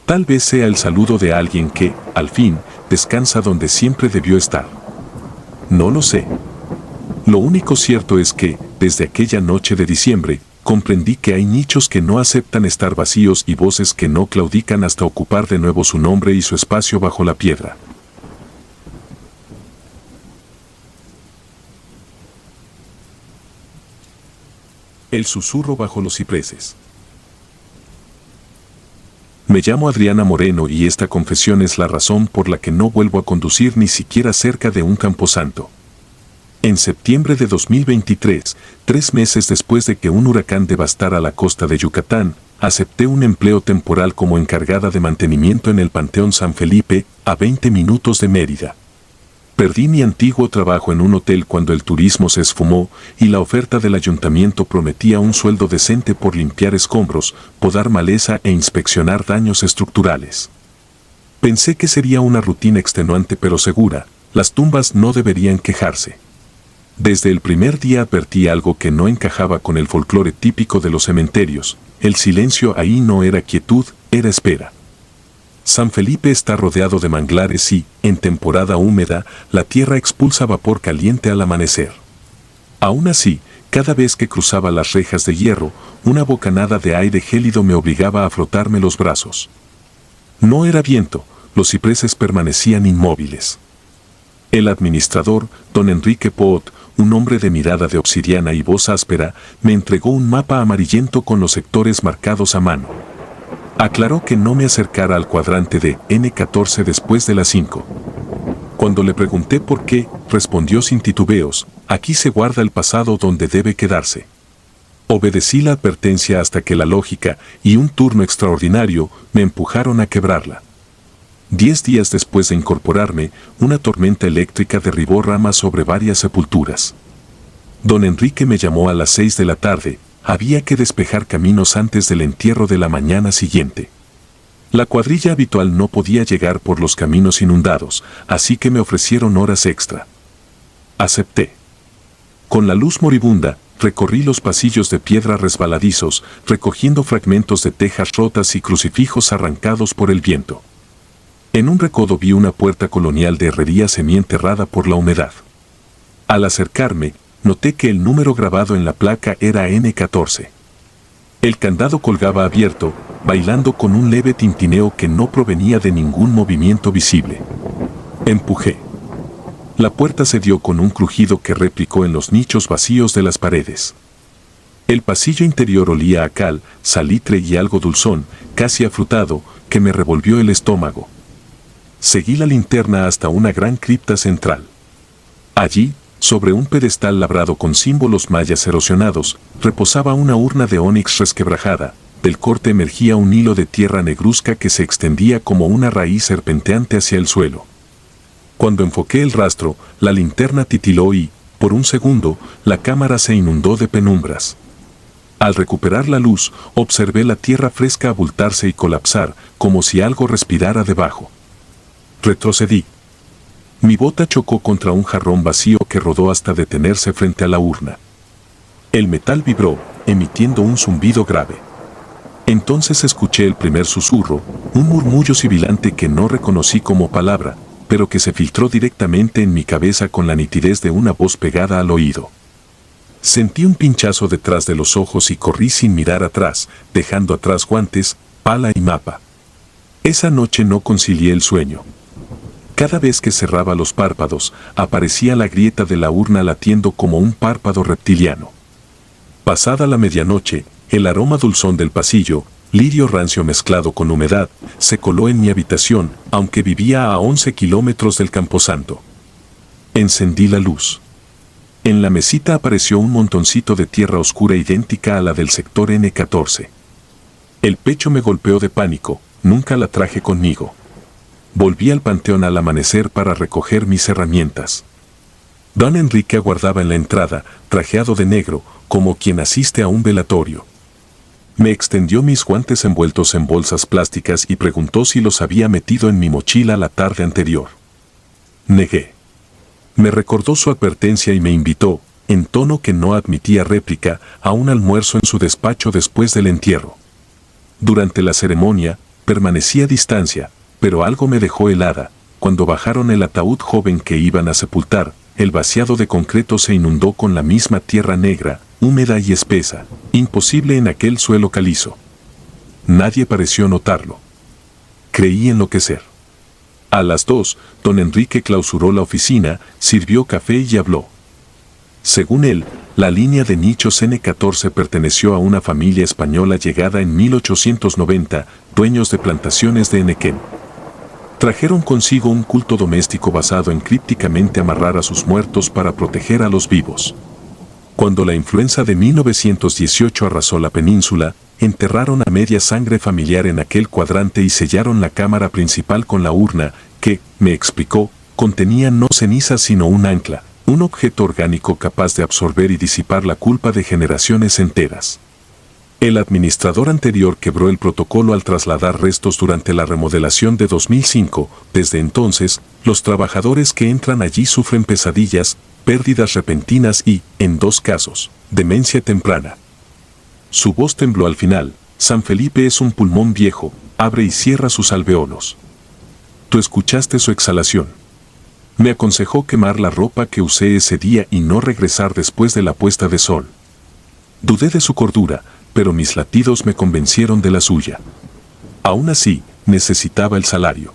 Tal vez sea el saludo de alguien que, al fin, descansa donde siempre debió estar. No lo sé. Lo único cierto es que, desde aquella noche de diciembre, comprendí que hay nichos que no aceptan estar vacíos y voces que no claudican hasta ocupar de nuevo su nombre y su espacio bajo la piedra. El susurro bajo los cipreses. Me llamo Adriana Moreno y esta confesión es la razón por la que no vuelvo a conducir ni siquiera cerca de un camposanto. En septiembre de 2023, 3 meses después de que un huracán devastara la costa de Yucatán, acepté un empleo temporal como encargada de mantenimiento en el Panteón San Felipe, a 20 minutos de Mérida. Perdí mi antiguo trabajo en un hotel cuando el turismo se esfumó y la oferta del ayuntamiento prometía un sueldo decente por limpiar escombros, podar maleza e inspeccionar daños estructurales. Pensé que sería una rutina extenuante pero segura, las tumbas no deberían quejarse. Desde el primer día advertí algo que no encajaba con el folclore típico de los cementerios, el silencio ahí no era quietud, era espera. San Felipe está rodeado de manglares y, en temporada húmeda, la tierra expulsa vapor caliente al amanecer. Aún así, cada vez que cruzaba las rejas de hierro, una bocanada de aire gélido me obligaba a frotarme los brazos. No era viento, los cipreses permanecían inmóviles. El administrador, don Enrique Pot, un hombre de mirada de obsidiana y voz áspera, me entregó un mapa amarillento con los sectores marcados a mano. Aclaró que no me acercara al cuadrante de N14 después de las 5. Cuando le pregunté por qué, respondió sin titubeos, aquí se guarda el pasado donde debe quedarse. Obedecí la advertencia hasta que la lógica y un turno extraordinario me empujaron a quebrarla. 10 días después de incorporarme, una tormenta eléctrica derribó ramas sobre varias sepulturas. Don Enrique me llamó a las 6 de la tarde, había que despejar caminos antes del entierro de la mañana siguiente. La cuadrilla habitual no podía llegar por los caminos inundados, así que me ofrecieron horas extra. Acepté. Con la luz moribunda, recorrí los pasillos de piedra resbaladizos, recogiendo fragmentos de tejas rotas y crucifijos arrancados por el viento. En un recodo vi una puerta colonial de herrería semienterrada por la humedad. Al acercarme, noté que el número grabado en la placa era N14. El candado colgaba abierto, bailando con un leve tintineo que no provenía de ningún movimiento visible. Empujé. La puerta cedió con un crujido que replicó en los nichos vacíos de las paredes. El pasillo interior olía a cal, salitre y algo dulzón, casi afrutado, que me revolvió el estómago. Seguí la linterna hasta una gran cripta central. Allí, sobre un pedestal labrado con símbolos mayas erosionados, reposaba una urna de ónix resquebrajada. Del corte emergía un hilo de tierra negruzca que se extendía como una raíz serpenteante hacia el suelo. Cuando enfoqué el rastro, la linterna titiló y, por un segundo, la cámara se inundó de penumbras. Al recuperar la luz, observé la tierra fresca abultarse y colapsar, como si algo respirara debajo. Retrocedí. Mi bota chocó contra un jarrón vacío que rodó hasta detenerse frente a la urna. El metal vibró, emitiendo un zumbido grave. Entonces escuché el primer susurro, un murmullo sibilante que no reconocí como palabra, pero que se filtró directamente en mi cabeza con la nitidez de una voz pegada al oído. Sentí un pinchazo detrás de los ojos y corrí sin mirar atrás, dejando atrás guantes, pala y mapa. Esa noche no concilié el sueño. Cada vez que cerraba los párpados, aparecía la grieta de la urna latiendo como un párpado reptiliano. Pasada la medianoche, el aroma dulzón del pasillo, lirio rancio mezclado con humedad, se coló en mi habitación, aunque vivía a 11 kilómetros del camposanto. Encendí la luz. En la mesita apareció un montoncito de tierra oscura idéntica a la del sector N14. El pecho me golpeó de pánico, nunca la traje conmigo. Volví al panteón al amanecer para recoger mis herramientas. Don Enrique aguardaba en la entrada, trajeado de negro, como quien asiste a un velatorio. Me extendió mis guantes envueltos en bolsas plásticas y preguntó si los había metido en mi mochila la tarde anterior. Negué. Me recordó su advertencia y me invitó, en tono que no admitía réplica, a un almuerzo en su despacho después del entierro. Durante la ceremonia, permanecí a distancia, pero algo me dejó helada. Cuando bajaron el ataúd joven que iban a sepultar, el vaciado de concreto se inundó con la misma tierra negra, húmeda y espesa, imposible en aquel suelo calizo. Nadie pareció notarlo. Creí enloquecer. A las 2, don Enrique clausuró la oficina, sirvió café y habló. Según él, la línea de nichos N14 perteneció a una familia española llegada en 1890, dueños de plantaciones de Enequén. Trajeron consigo un culto doméstico basado en crípticamente amarrar a sus muertos para proteger a los vivos. Cuando la influenza de 1918 arrasó la península, enterraron a media sangre familiar en aquel cuadrante y sellaron la cámara principal con la urna, que, me explicó, contenía no cenizas sino un ancla, un objeto orgánico capaz de absorber y disipar la culpa de generaciones enteras. El administrador anterior quebró el protocolo al trasladar restos durante la remodelación de 2005. Desde entonces, los trabajadores que entran allí sufren pesadillas, pérdidas repentinas y, en 2 casos, demencia temprana. Su voz tembló al final. San Felipe es un pulmón viejo, abre y cierra sus alveolos. Tú escuchaste su exhalación. Me aconsejó quemar la ropa que usé ese día y no regresar después de la puesta de sol. Dudé de su cordura, pero mis latidos me convencieron de la suya. Aún así, necesitaba el salario.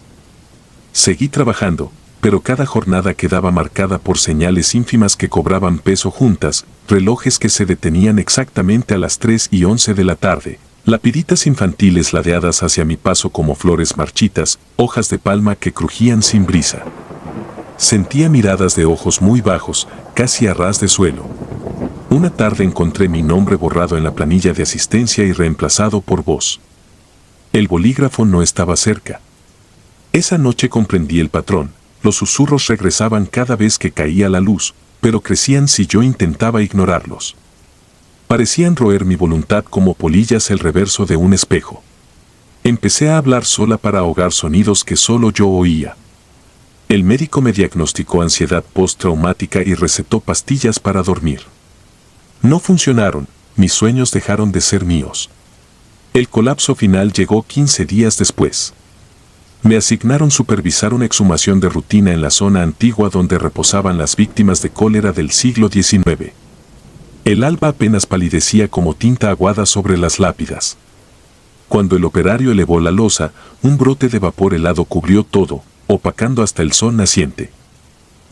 Seguí trabajando, pero cada jornada quedaba marcada por señales ínfimas que cobraban peso juntas, relojes que se detenían exactamente a las 3:11 de la tarde, lapiditas infantiles ladeadas hacia mi paso como flores marchitas, hojas de palma que crujían sin brisa. Sentía miradas de ojos muy bajos, casi a ras de suelo. Una tarde encontré mi nombre borrado en la planilla de asistencia y reemplazado por voz. El bolígrafo no estaba cerca. Esa noche comprendí el patrón. Los susurros regresaban cada vez que caía la luz, pero crecían si yo intentaba ignorarlos. Parecían roer mi voluntad como polillas el reverso de un espejo. Empecé a hablar sola para ahogar sonidos que solo yo oía. El médico me diagnosticó ansiedad postraumática y recetó pastillas para dormir. No funcionaron, mis sueños dejaron de ser míos. El colapso final llegó 15 días después. Me asignaron supervisar una exhumación de rutina en la zona antigua donde reposaban las víctimas de cólera del siglo XIX. El alba apenas palidecía como tinta aguada sobre las lápidas. Cuando el operario elevó la losa, un brote de vapor helado cubrió todo, opacando hasta el sol naciente.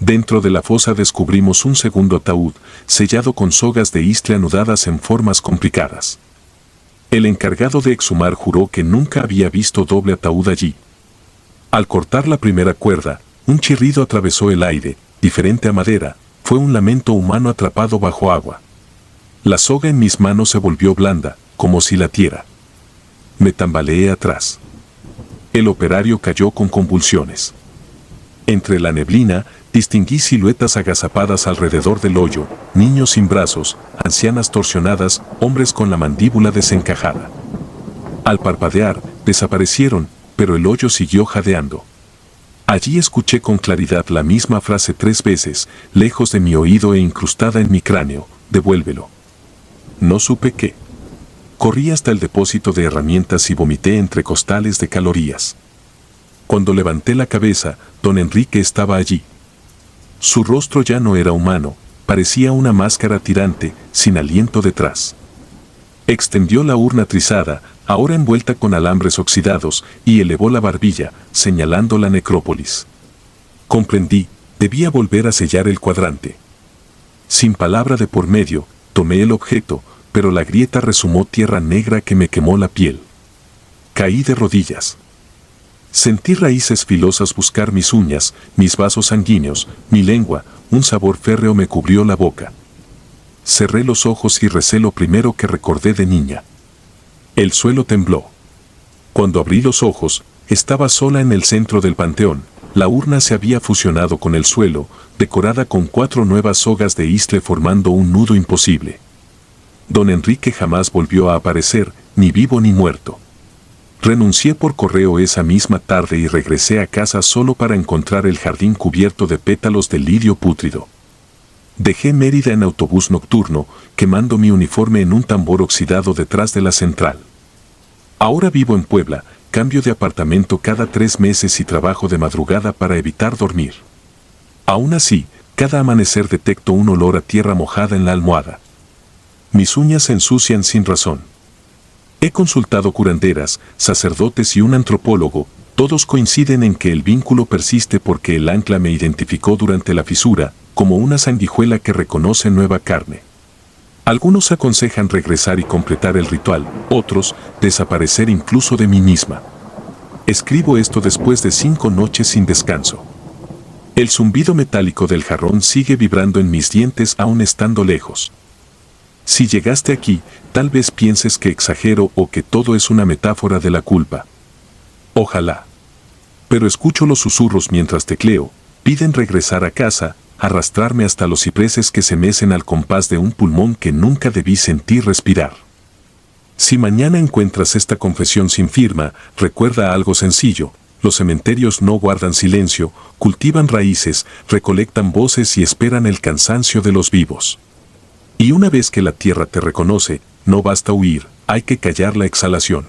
Dentro de la fosa descubrimos un segundo ataúd, sellado con sogas de istle anudadas en formas complicadas. El encargado de exhumar juró que nunca había visto doble ataúd allí. Al cortar la primera cuerda, un chirrido atravesó el aire, diferente a madera, fue un lamento humano atrapado bajo agua. La soga en mis manos se volvió blanda, como si latiera. Me tambaleé atrás. El operario cayó con convulsiones. Entre la neblina, distinguí siluetas agazapadas alrededor del hoyo, niños sin brazos, ancianas torsionadas, hombres con la mandíbula desencajada. Al parpadear, desaparecieron, pero el hoyo siguió jadeando. Allí escuché con claridad la misma frase 3 veces, lejos de mi oído e incrustada en mi cráneo: devuélvelo. No supe qué. Corrí hasta el depósito de herramientas y vomité entre costales de calorías. Cuando levanté la cabeza, don Enrique estaba allí. Su rostro ya no era humano, parecía una máscara tirante, sin aliento detrás. Extendió la urna trizada, ahora envuelta con alambres oxidados, y elevó la barbilla, señalando la necrópolis. Comprendí, debía volver a sellar el cuadrante. Sin palabra de por medio, tomé el objeto, pero la grieta resumó tierra negra que me quemó la piel. Caí de rodillas. Sentí raíces filosas buscar mis uñas, mis vasos sanguíneos, mi lengua, un sabor férreo me cubrió la boca. Cerré los ojos y recé lo primero que recordé de niña. El suelo tembló. Cuando abrí los ojos, estaba sola en el centro del panteón. La urna se había fusionado con el suelo, decorada con 4 nuevas sogas de isle formando un nudo imposible. Don Enrique jamás volvió a aparecer, ni vivo ni muerto. Renuncié por correo esa misma tarde y regresé a casa solo para encontrar el jardín cubierto de pétalos de lirio pútrido. Dejé Mérida en autobús nocturno, quemando mi uniforme en un tambor oxidado detrás de la central. Ahora vivo en Puebla, cambio de apartamento cada 3 meses y trabajo de madrugada para evitar dormir. Aún así, cada amanecer detecto un olor a tierra mojada en la almohada. Mis uñas se ensucian sin razón. He consultado curanderas, sacerdotes y un antropólogo, todos coinciden en que el vínculo persiste porque el ancla me identificó durante la fisura, como una sanguijuela que reconoce nueva carne. Algunos aconsejan regresar y completar el ritual, otros, desaparecer incluso de mí misma. Escribo esto después de 5 noches sin descanso. El zumbido metálico del jarrón sigue vibrando en mis dientes aún estando lejos. Si llegaste aquí, tal vez pienses que exagero o que todo es una metáfora de la culpa. Ojalá. Pero escucho los susurros mientras tecleo, piden regresar a casa, arrastrarme hasta los cipreses que se mecen al compás de un pulmón que nunca debí sentir respirar. Si mañana encuentras esta confesión sin firma, recuerda algo sencillo: los cementerios no guardan silencio, cultivan raíces, recolectan voces y esperan el cansancio de los vivos. Y una vez que la tierra te reconoce, no basta huir, hay que callar la exhalación.